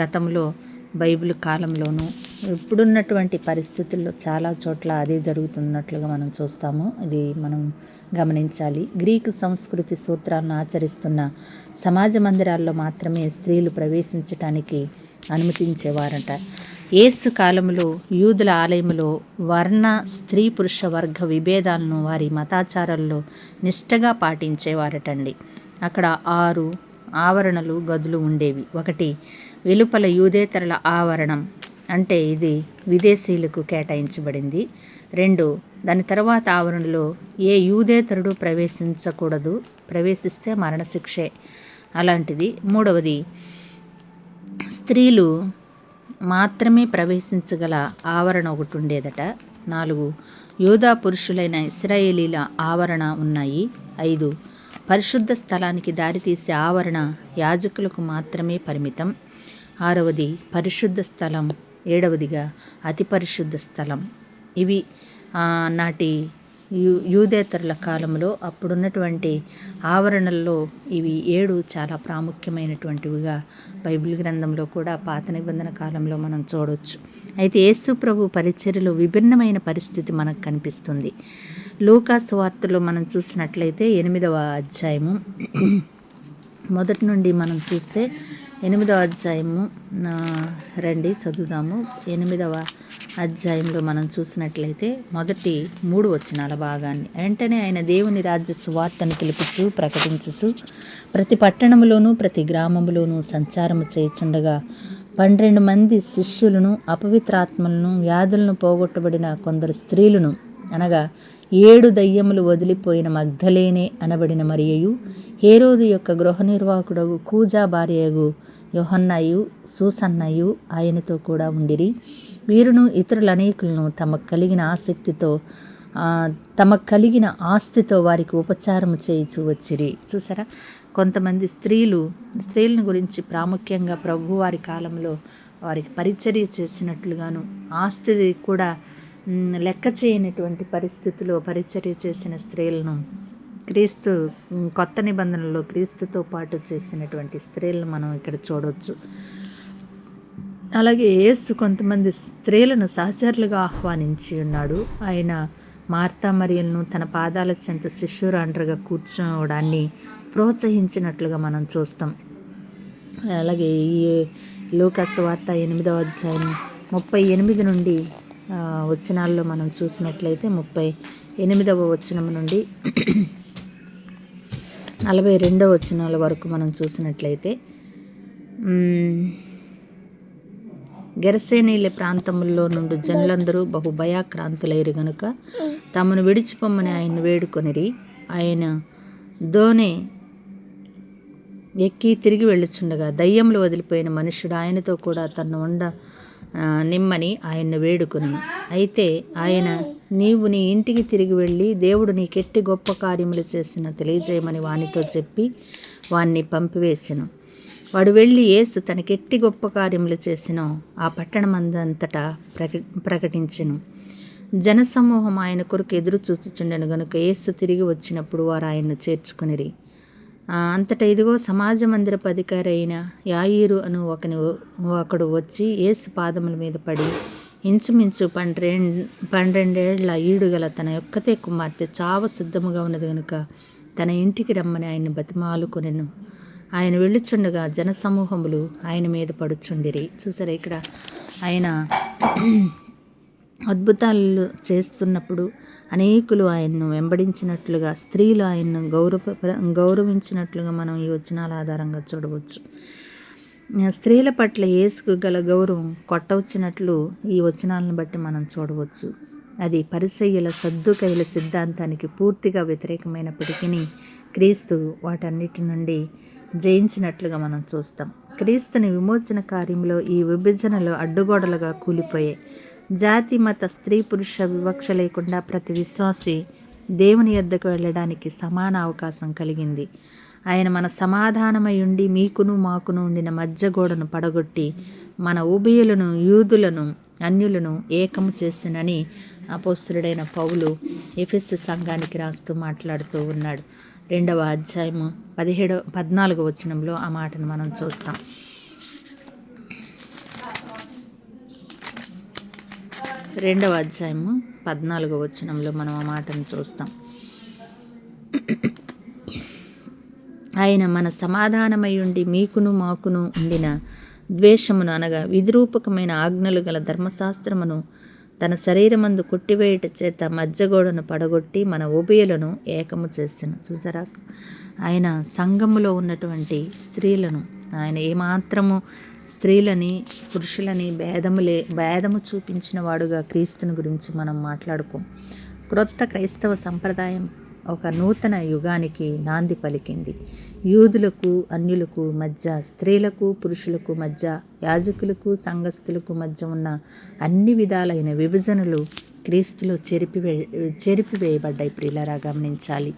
గతంలో బైబిల్ కాలంలోనూ ఇప్పుడున్నటువంటి పరిస్థితుల్లో చాలా చోట్ల అదే జరుగుతున్నట్లుగా మనం చూస్తాము. ఇది మనం గమనించాలి. గ్రీకు సంస్కృతి సూత్రాలను ఆచరిస్తున్న సమాజ మందిరాల్లో మాత్రమే స్త్రీలు ప్రవేశించటానికి అనుమతించేవారట. యేసు కాలంలో యూదుల ఆలయంలో వర్ణ, స్త్రీ, పురుష వర్గ విభేదాలను వారి మతాచారాల్లో నిష్టగా పాటించేవారటండి. అక్కడ 6 ఆవరణలు, గదులు ఉండేవి. 1 వెలుపల యూదేతరుల ఆవరణం, అంటే ఇది విదేశీయులకు కేటాయించబడింది. 2 దాని తర్వాత ఆవరణలో ఏ యూదేతరుడు ప్రవేశించకూడదు, ప్రవేశిస్తే మరణశిక్షే అలాంటిది. 3వది స్త్రీలు మాత్రమే ప్రవేశించగల ఆవరణ ఒకటి ఉండేదట. 4 యూదా పురుషులైన ఇశ్రాయేలీల ఆవరణ ఉన్నాయి. 5 పరిశుద్ధ స్థలానికి దారితీసే ఆవరణ యాజకులకు మాత్రమే పరిమితం. 6వది పరిశుద్ధ స్థలం. 7వదిగా అతి పరిశుద్ధ స్థలం. ఇవి నాటి యూదేతరుల కాలంలో అప్పుడున్నటువంటి ఆవరణల్లో ఇవి 7 చాలా ప్రాముఖ్యమైనటువంటివిగా బైబిల్ గ్రంథంలో కూడా పాత నిబంధన కాలంలో మనం చూడవచ్చు. అయితే యేసు ప్రభు పరిచర్యలో విభిన్నమైన పరిస్థితి మనకు కనిపిస్తుంది. లూకా సువార్తలో మనం చూసినట్లయితే 8వ అధ్యాయము మొదటి నుండి మనం చూస్తే 8వ అధ్యాయము రండి చదువుదాము. 8వ అధ్యాయంలో మనం చూసినట్లయితే మొదటి 3 వచనాల భాగాన్ని. వెంటనే ఆయన దేవుని రాజ్య సువార్తను పిలుపుచు ప్రకటించుచు ప్రతి పట్టణములోను ప్రతి గ్రామములోను సంచారము చేయుచుండగా 12 మంది శిష్యులను, అపవిత్రాత్మలను, వ్యాధులను పోగొట్టబడిన కొందరు స్త్రీలను, అనగా 7 దయ్యములు వదిలిపోయిన మగ్ధలేనే అనబడిన మరియయు, హేరోదు యొక్క గృహ నిర్వాహకుడగు కూజా భార్యయగు యోహన్నయు, సూసన్నయు ఆయనతో కూడా ఉండిరి. వీరును ఇతరుల అనేకులను తమకు కలిగిన ఆస్తితో వారికి ఉపచారము చేయించు వచ్చిరి. చూసారా, కొంతమంది స్త్రీలను గురించి ప్రాముఖ్యంగా ప్రభువారి కాలంలో వారికి పరిచర్య చేసినట్లుగాను, ఆస్తి కూడా లెక్క చేయనటువంటి పరిస్థితిలో పరిచర్య చేసిన స్త్రీలను క్రీస్తు కొత్త నిబంధనలో క్రీస్తుతో పాటు చేసినటువంటి స్త్రీలను మనం ఇక్కడ చూడవచ్చు. అలాగే యేసు కొంతమంది స్త్రీలను సహచరులుగా ఆహ్వానించి ఉన్నాడు. ఆయన మార్తా మరియలను తన పాదాల చెంత శిష్యురాండ్రగా కూర్చోవడాన్ని ప్రోత్సహించినట్లుగా మనం చూస్తాం. అలాగే ఈ లూకా సువార్త 8వ అధ్యాయం 38 నుండి వచనాల్లో మనం చూసినట్లయితే 38వ వచనం నుండి 42వ వచనాల వరకు మనం చూసినట్లయితే గెరసేనీల ప్రాంతముల్లో నుండి జనులందరూ బహు భయాక్రాంతులైరు గనుక తమను విడిచిపోమ్మని ఆయన వేడుకొనిరి. ఆయన దోణి ఎక్కి తిరిగి వెళ్ళుచుండగా దయ్యములు వదిలిపోయిన మనుషుడు ఆయనతో కూడా తను నిమ్మని ఆయన్ను వేడుకొని, అయితే ఆయన నీవు నీ ఇంటికి తిరిగి వెళ్ళి దేవుడు నీకెట్టి గొప్ప కార్యములు చేసిన తెలియజేయమని వానితో చెప్పి వాణ్ణి పంపివేసెను. వాడు వెళ్ళి యేసు తనకెట్టి గొప్ప కార్యములు చేసినో ఆ పట్టణమందంతటా ప్రకటించెను. జనసమూహం ఆయన కొరకు ఎదురు చూచుచుండెను గనుక యేసు తిరిగి వచ్చినప్పుడు వారు ఆయన్ను చేర్చుకునిరి. అంతటా ఇదిగో సమాజ మందిరపు అధికారి అయిన యాయీరు అను ఒకడు వచ్చి యేసు పాదముల మీద పడి ఇంచుమించు 12 ఏళ్ల ఈడుగల తన ఒక్కతే కుమార్తె చావ సిద్ధముగా ఉన్నది కనుక తన ఇంటికి రమ్మని ఆయన బతిమాలుకొనెను. ఆయన వెళ్ళుచుండగా జనసమూహములు ఆయన మీద పడుచుండిరి. చూసారా, ఇక్కడ ఆయన అద్భుతాలు చేస్తున్నప్పుడు అనేకులు ఆయన్ను వెంబడించినట్లుగా, స్త్రీలు ఆయన్ను గౌరవించినట్లుగా మనం ఈ వచనాల ఆధారంగా చూడవచ్చు. స్త్రీల పట్ల యేసుకు గల గౌరవం కొట్టవచ్చినట్లు ఈ వచనాలను బట్టి మనం చూడవచ్చు. అది పరిసయ్యుల సద్దుకైల సిద్ధాంతానికి పూర్తిగా వ్యతిరేకమైనప్పటికీ క్రీస్తు వాటన్నిటి నుండి జయించినట్లుగా మనం చూస్తాం. క్రీస్తుని విమోచన కార్యంలో ఈ విభజనలు అడ్డుగోడలుగా కూలిపోయాయి. జాతి, మత, స్త్రీ, పురుష వివక్ష లేకుండా ప్రతి విశ్వాసి దేవుని యొద్దకు వెళ్ళడానికి సమాన అవకాశం కలిగింది. ఆయన మన సమాధానమై ఉండి మీకును మాకును ఉండిన మధ్యగోడను పడగొట్టి మన ఉభయులను, యూదులను, అన్యులను ఏకము చేస్తునని అపోస్తలుడైన పౌలు ఎఫెసు సంఘానికి రాస్తూ మాట్లాడుతూ ఉన్నాడు. 2వ అధ్యాయము 14వ వచనంలో ఆ మాటను మనం చూస్తాం. రెండవ అధ్యాయము 14వ వచనంలో మనం ఆ మాటను చూస్తాం. ఆయన మన సమాధానమై ఉండి మీకును మాకును ఉండిన ద్వేషమును, అనగా విధిరూపకమైన ఆజ్ఞలు గల ధర్మశాస్త్రమును తన శరీరమందు కొట్టివేయుట చేత మధ్యగోడను పడగొట్టి మన ఉభయులను ఏకము చేసిన. చూసారా, ఆయన సంఘములో ఉన్నటువంటి స్త్రీలను, ఆయన ఏమాత్రము స్త్రీలని పురుషులని భేదము చూపించిన వాడుగా క్రీస్తుని గురించి మనం మాట్లాడుకోం. క్రొత్త క్రైస్తవ సంప్రదాయం ఒక నూతన యుగానికి నాంది పలికింది. యూదులకు, అన్యులకు మధ్య, స్త్రీలకు, పురుషులకు మధ్య, యాజకులకు, సంఘస్థులకు మధ్య ఉన్న అన్ని విధాలైన విభజనలు క్రీస్తులో చెరిపివేయబడ్డాయి. ప్రియులారా, గమనించాలి.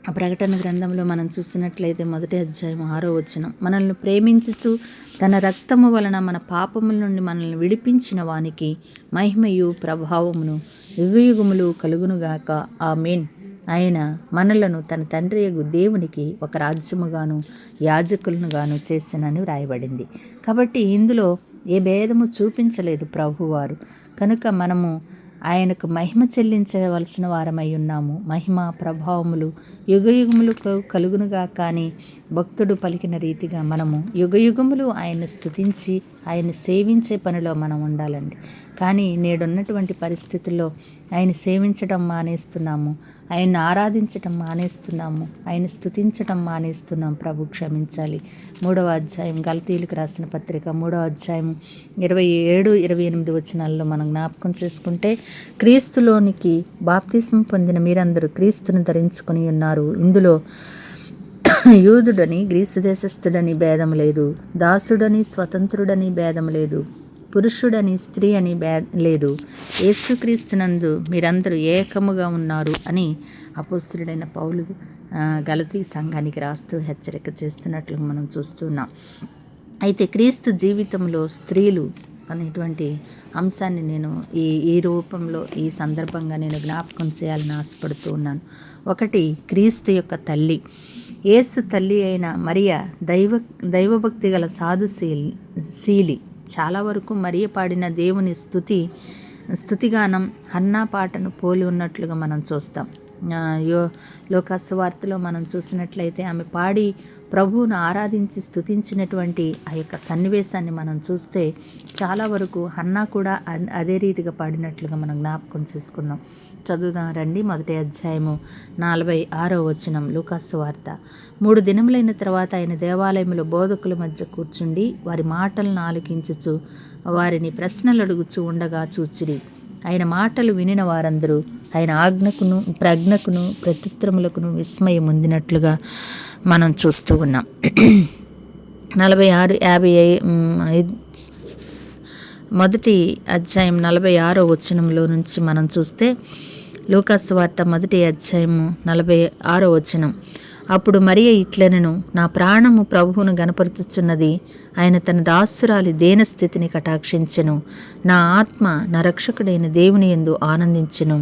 ఆ ప్రకటన గ్రంథంలో మనం చూసినట్లయితే 1 అధ్యాయం 6 వచనం, మనల్ని ప్రేమించుచు తన రక్తము వలన మన పాపముల నుండి మనల్ని విడిపించిన వానికి మహిమయు ప్రభావమును యుగయుగములు కలుగునుగాక, ఆమేన్. ఆయన మనలను తన తండ్రియగు దేవునికి ఒక రాజ్యముగాను యాజకులను గాను చేసినని వ్రాయబడింది. కాబట్టి ఇందులో ఏ భేదము చూపించలేదు ప్రభువారు. కనుక మనము ఆయనకు మహిమ చెల్లించవలసిన వారమై ఉన్నాము. మహిమ ప్రభావములు యుగయుగములు కలుగునుగా. కానీ భక్తుడు పలికిన రీతిగా మనము యుగయుగములు ఆయన్ని స్తుతించి ఆయన్ని సేవించే పనిలో మనం ఉండాలండి. కానీ నేడున్నటువంటి పరిస్థితుల్లో ఆయన సేవించడం మానేస్తున్నాము, ఆయన్ని ఆరాధించటం మానేస్తున్నాము, ఆయన స్తుతించటం మానేస్తున్నాం. ప్రభు క్షమించాలి. 3 అధ్యాయం గలతీయులకు రాసిన పత్రిక 3 అధ్యాయం 27-28 వచనాల్లో మనం జ్ఞాపకం చేసుకుంటే, క్రీస్తులోనికి బాప్తిసం పొందిన మీరందరూ క్రీస్తును ధరించుకొని ఉన్నారు. ఇందులో యూదుడని గ్రీసు దేశస్థుడని భేదం లేదు, దాసుడని స్వతంత్రుడని భేదం లేదు, పురుషుడని స్త్రీ అని లేదు, యేసుక్రీస్తునందు మీరందరూ ఏకముగా ఉన్నారు అని అపోస్తలుడైన పౌలు గలతీ సంఘానికి రాస్తూ హెచ్చరిక చేస్తున్నట్లు మనం చూస్తున్నాం. అయితే క్రీస్తు జీవితంలో స్త్రీలు అనేటువంటి అంశాన్ని నేను ఈ రూపంలో ఈ సందర్భంగా నేను జ్ఞాపకం చేయాలని ఆశపడుతూ ఉన్నాను. ఒకటి, క్రీస్తు యొక్క తల్లి. యేసు తల్లి అయిన మరియ దైవభక్తి గల సాధుశీలి. చాలా వరకు మరియ పాడిన దేవుని స్తుతిగానం హన్నా పాటను పోలి ఉన్నట్లుగా మనం చూస్తాం. లోకాసు వార్తలో మనం చూసినట్లయితే ఆమె పాడి ప్రభువును ఆరాధించి స్తుతించినటువంటి ఆ యొక్క సన్నివేశాన్ని మనం చూస్తే చాలా వరకు హన్నా కూడా అదే రీతిగా పాడినట్లుగా మనం జ్ఞాపకం చేసుకుందాం. చదువుదాం రండి. 1 అధ్యాయం 46 వచనం లోకాసు వార్త. 3 దినములైన తర్వాత ఆయన దేవాలయంలో బోధకుల మధ్య కూర్చుండి వారి మాటలను ఆలకించుచు వారిని ప్రశ్నలు అడుగుచూ ఉండగా చూచిరి. ఆయన మాటలు వినిన వారందరూ ఆయన ఆజ్ఞకును ప్రజ్ఞకును ప్రత్యుత్తరములకును విస్మయం పొందినట్లుగా మనం చూస్తూ ఉన్నాం. 1 అధ్యాయం 46 వచనంలో నుంచి మనం చూస్తే లూకాసు వార్త 1 అధ్యాయం 46 వచనం. అప్పుడు మరియ ఇట్లనెను, నా ప్రాణము ప్రభువును గనపరుచుచున్నది, ఆయన తన దాసురాలి దేనస్థితిని కటాక్షించెను. నా ఆత్మ నా రక్షకుడైన దేవుని యందు ఆనందించెను.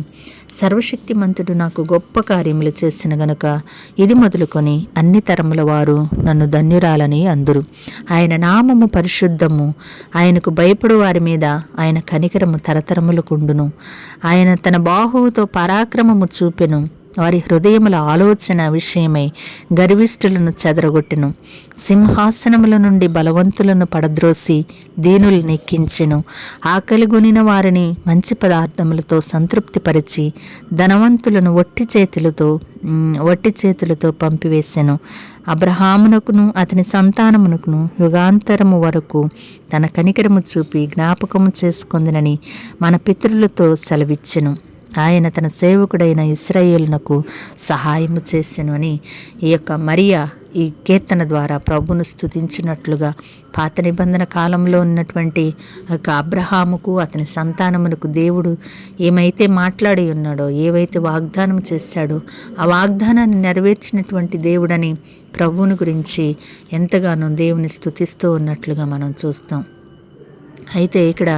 సర్వశక్తిమంతుడు నాకు గొప్ప కార్యములు చేసిన గనుక ఇది మొదలుకొని అన్ని తరముల వారు నన్ను ధన్యురాలని అందురు. ఆయన నామము పరిశుద్ధము, ఆయనకు భయపడు వారి మీద ఆయన కనికరము తరతరములకుండును. ఆయన తన బాహువుతో పరాక్రమము చూపెను, వారి హృదయముల ఆలోచన విషయమై గర్విష్ఠులను చెదరగొట్టెను. సింహాసనముల నుండి బలవంతులను పడద్రోసి దీనులు నెక్కించెను. ఆకలిగొనిన వారిని మంచి పదార్థములతో సంతృప్తిపరిచి ధనవంతులను వట్టి చేతులతో పంపివేసెను. అబ్రహామునకును అతని సంతానమునకును యుగాంతరము వరకు తన కనికరము చూపి జ్ఞాపకము చేసుకొందునని మన పితరులతో సెలవిచ్చెను. ఆయన తన సేవకుడైన ఇశ్రాయేలునకు సహాయము చేసెను అని ఈ యొక్క మరియ ఈ కీర్తన ద్వారా ప్రభువును స్తుతించినట్లుగా పాత నిబంధన కాలంలో ఉన్నటువంటి అబ్రహాముకు అతని సంతానమునకు దేవుడు ఏమైతే మాట్లాడి ఉన్నాడో, ఏవైతే వాగ్దానం చేశాడో ఆ వాగ్దానాన్ని నెరవేర్చినటువంటి దేవుడని ప్రభువుని గురించి ఎంతగానో దేవుని స్తుతిస్తూ ఉన్నట్లుగా మనం చూస్తాం. అయితే ఇక్కడ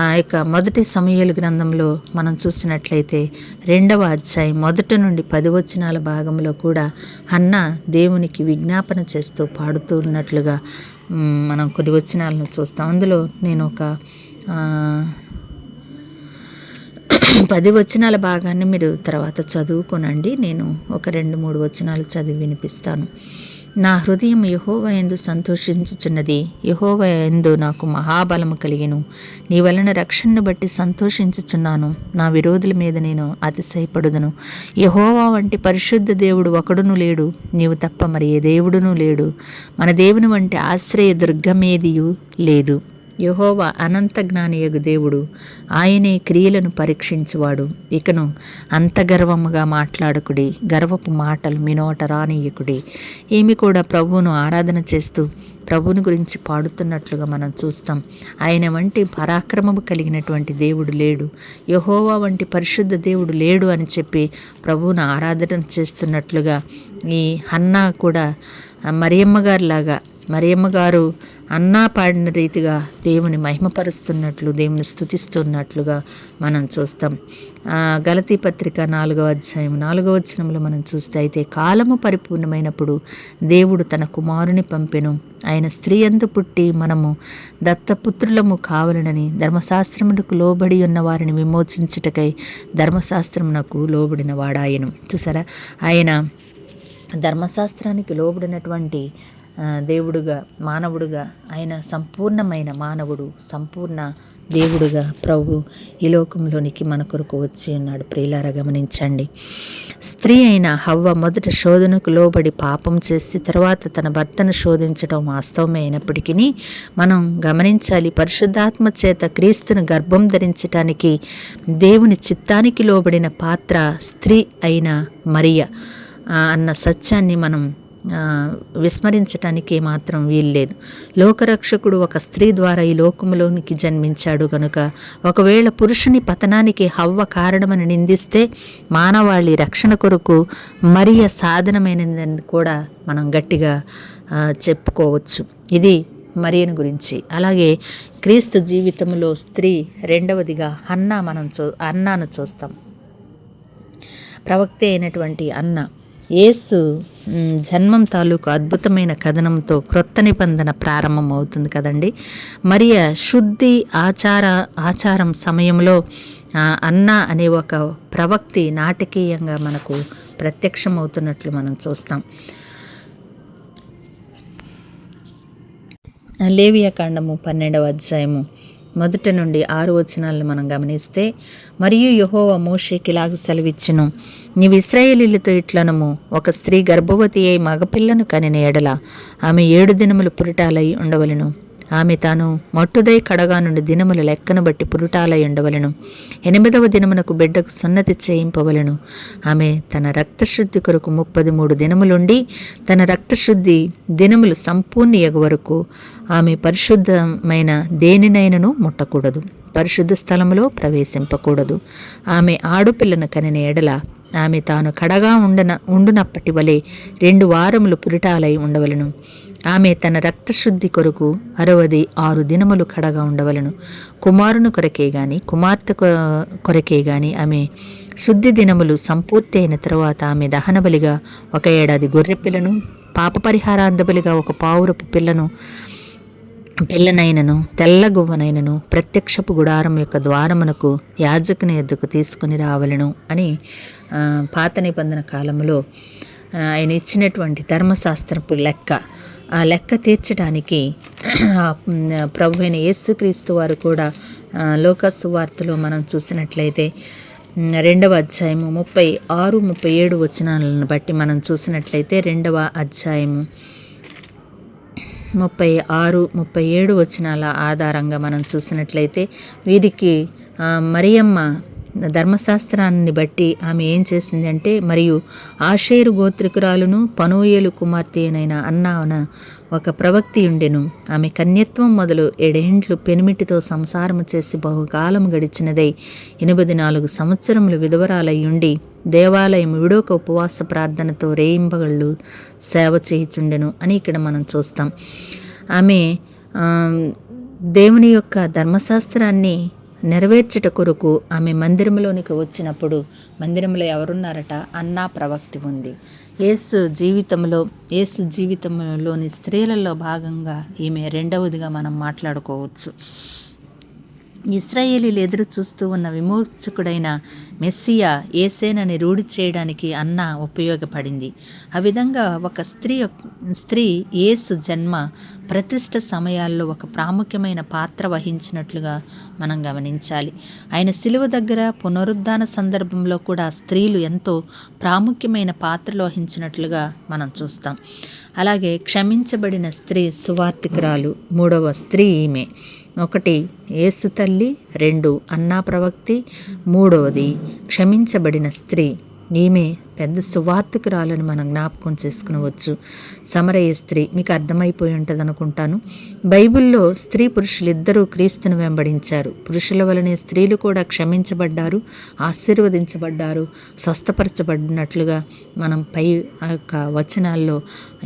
ఆ యొక్క 1 సమూయేలు గ్రంథంలో మనం చూసినట్లయితే 2వ అధ్యాయం 1 నుండి 10 వచనాల భాగంలో కూడా హన్నా దేవునికి విజ్ఞాపన చేస్తూ పాడుతూ ఉన్నట్లుగా మనం కొన్ని వచనాలను చూస్తాం. అందులో నేను ఒక 10 వచనాల భాగాన్ని మీరు తర్వాత చదువుకోనండి. నేను ఒక 2-3 వచనాలు చదివి వినిపిస్తాను. నా హృదయం యెహోవా యందు సంతోషించుచున్నది, యెహోవా యందు నాకు మహాబలము కలిగెను. నీ వలన రక్షణను బట్టి సంతోషించుచున్నాను. నా విరోధుల మీద నేను అతిశయపడుదును. యెహోవా వంటి పరిశుద్ధ దేవుడు ఒకడును లేడు, నీవు తప్ప మరి ఏ దేవుడునూ లేడు. మన దేవుని వంటి ఆశ్రయ దుర్గమేదియు లేదు. యెహోవా అనంత జ్ఞానియగు దేవుడు, ఆయనే క్రియలను పరీక్షించువాడు. ఇకను అంత గర్వముగా మాట్లాడకుడి, గర్వపు మాటలు మీ నోట రానియకుడి. ఏమి కూడా ప్రభువును ఆరాధన చేస్తూ ప్రభువుని గురించి పాడుతున్నట్లుగా మనం చూస్తాం. ఆయన వంటి పరాక్రమము కలిగినటువంటి దేవుడు లేడు, యెహోవా వంటి పరిశుద్ధ దేవుడు లేడు అని చెప్పి ప్రభువును ఆరాధన చేస్తున్నట్లుగా ఈ హన్నా కూడా మరియమ్మ గారు అన్నా పాడిన రీతిగా దేవుని మహిమపరుస్తున్నట్లు, దేవుని స్తుతిస్తున్నట్లుగా మనం చూస్తాం. గలతీ పత్రిక 4వ అధ్యాయం 4వ వచనంలో మనం చూస్తే, అయితే కాలము పరిపూర్ణమైనప్పుడు దేవుడు తన కుమారుని పంపెను, ఆయన స్త్రీ యందు పుట్టి మనము దత్తపుత్రులము కావాలనని ధర్మశాస్త్రమునకు లోబడి ఉన్న వారిని విమోచించుటకై ధర్మశాస్త్రమునకు లోబడిన వాడాయను. చూసారా, ఆయన ధర్మశాస్త్రానికి లోబడినటువంటి దేవుడుగా, మానవుడుగా, ఆయన సంపూర్ణమైన మానవుడు, సంపూర్ణ దేవుడుగా ప్రభు ఈ లోకంలోనికి మన కొరకు వచ్చి ఉన్నాడు. ప్రియులారా, గమనించండి. స్త్రీ అయిన హవ్వ మొదట శోధనకు లోబడి పాపం చేసి తర్వాత తన భర్తను శోధించడం వాస్తవమే అయినప్పటికీ మనం గమనించాలి, పరిశుద్ధాత్మ చేత క్రీస్తును గర్భం ధరించటానికి దేవుని చిత్తానికి లోబడిన పాత్ర స్త్రీ అయిన మరియ అన్న సత్యాన్ని మనం విస్మరించటానికి మాత్రం వీల్లేదు. లోకరక్షకుడు ఒక స్త్రీ ద్వారా ఈ లోకంలోనికి జన్మించాడు కనుక ఒకవేళ పురుషుని పతనానికి హవ్వ కారణమని నిందిస్తే మానవాళి రక్షణ కొరకు మరియ సాధనమైనదని కూడా మనం గట్టిగా చెప్పుకోవచ్చు. ఇది మరియను గురించి. అలాగే క్రీస్తు జీవితంలో స్త్రీ రెండవదిగా అన్నాను చూస్తాం. ప్రవక్త అయినటువంటి అన్న యేసు జన్మం తాలూకు అద్భుతమైన కథనంతో క్రొత్త నిబంధన ప్రారంభమవుతుంది కదండి. మరియ శుద్ధి ఆచారం సమయంలో అన్న అనే ఒక ప్రవక్తి నాటకీయంగా మనకు ప్రత్యక్షమవుతున్నట్లు మనం చూస్తాం. లేవియాకాండము 12వ అధ్యాయము 1 నుండి 6 వచనాలను మనం గమనిస్తే, మరియు యెహోవా మోషేకి ఇలాగ సెలవిచ్చెను, నీవు ఇశ్రాయేలీయులతో ఇట్లనము, ఒక స్త్రీ గర్భవతి అయి మగపిల్లను కనిన ఎడల ఆమె 7 దినములు పురిటాలై ఉండవలెను. ఆమె తాను మట్టుదై కడగా నుండి దినముల లెక్కను బట్టి పురుటాలై ఉండవలెను. 8వ దినమునకు బిడ్డకు సున్నతి చేయింపవలెను. ఆమె తన రక్తశుద్ధి కొరకు 33 దినములుండి తన రక్తశుద్ధి దినములు సంపూర్ణయగు వరకు ఆమె పరిశుద్ధమైన దేనినైనను ముట్టకూడదు, పరిశుద్ధ స్థలములో ప్రవేశింపకూడదు. ఆమె ఆడుపిల్లను కనిన ఎడల ఆమె తాను కడగా ఉండునప్పటి వలె 2 వారములు పురిటాలై ఉండవలను. ఆమె తన రక్తశుద్ధి కొరకు 66 దినములు కడగా ఉండవలను. కుమారుని కొరకే గాని కుమార్తె కొరకే గాని ఆమె శుద్ధి దినములు సంపూర్తి అయిన తరువాత ఆమె దహనబలిగా 1 ఏడాది గొర్రెపిల్లను, పాప పరిహారార్థబలిగా 1 పావురపు పిల్లనైనను తెల్ల గువ్వనైనను ప్రత్యక్షపు గుడారం యొక్క ద్వారమునకు యాజకుని ఎద్దుకు తీసుకుని రావలను అని పాత నిబంధన కాలంలో ఆయన ఇచ్చినటువంటి ధర్మశాస్త్రపు ఆ లెక్క తీర్చడానికి ప్రభు అయిన యేసుక్రీస్తు వారు కూడా లోకాసు వార్తలో మనం చూసినట్లయితే 2వ అధ్యాయము 36, 37 వచనాలను బట్టి మనం చూసినట్లయితే 2వ అధ్యాయము 36, 37 వచనాల ఆధారంగా మనం చూసినట్లయితే వీరికి మరియమ్మ ధర్మశాస్త్రాన్ని బట్టి ఆమె ఏం చేసిందంటే, మరియు ఆషేరు గోత్రికురాలును పనూయేలు కుమార్తె అయిన అన్న ఒక ప్రవక్తి ఉండెను. ఆమె కన్యత్వం మొదలు 7 ఏండ్లు పెనిమిటితో సంసారము చేసి బహుకాలము గడిచినదై 84 సంవత్సరములు విధవరాలై ఉండి దేవాలయం విడోక ఉపవాస ప్రార్థనతో రేయింబగళ్ళు సేవ చేయుచుండెను అని ఇక్కడ మనం చూస్తాం. ఆమె దేవుని యొక్క ధర్మశాస్త్రాన్ని నెరవేర్చుట కొరకు ఆమె మందిరంలోనికి వచ్చినప్పుడు మందిరంలో ఎవరున్నారట? అన్నా ప్రవక్తి ఉంది. యేసు జీవితంలోని స్త్రీలలో భాగంగా ఈమె రెండవదిగా మనం మాట్లాడుకోవచ్చు. ఇశ్రాయేలీలు ఎదురు చూస్తూ ఉన్న విమోచకుడైన మెస్సియా యేసేనని రూఢి చేయడానికి అన్న ఉపయోగపడింది. ఆ విధంగా ఒక స్త్రీ యేసు జన్మ ప్రతిష్ఠ సమయాల్లో ఒక ప్రాముఖ్యమైన పాత్ర వహించినట్లుగా మనం గమనించాలి. ఆయన శిలువ దగ్గర పునరుద్ధాన సందర్భంలో కూడా స్త్రీలు ఎంతో ప్రాముఖ్యమైన పాత్రలు వహించినట్లుగా మనం చూస్తాం. అలాగే క్షమించబడిన స్త్రీ సువార్తికురాలు, 3వ స్త్రీ ఈమె. 1 యేసు తల్లి, 2 అన్నా ప్రవక్తి, 3వది క్షమించబడిన స్త్రీ. ఈమె పెద్ద సువార్తికురాలని మనం జ్ఞాపకం చేసుకునవచ్చు. సమరయ స్త్రీ మీకు అర్థమైపోయి ఉంటుంది అనుకుంటాను. బైబిల్లో స్త్రీ పురుషులు ఇద్దరూ క్రీస్తును వెంబడించారు. పురుషుల వలనే స్త్రీలు కూడా క్షమించబడ్డారు, ఆశీర్వదించబడ్డారు, స్వస్థపరచబడినట్లుగా మనం పై ఆ యొక్క వచనాల్లో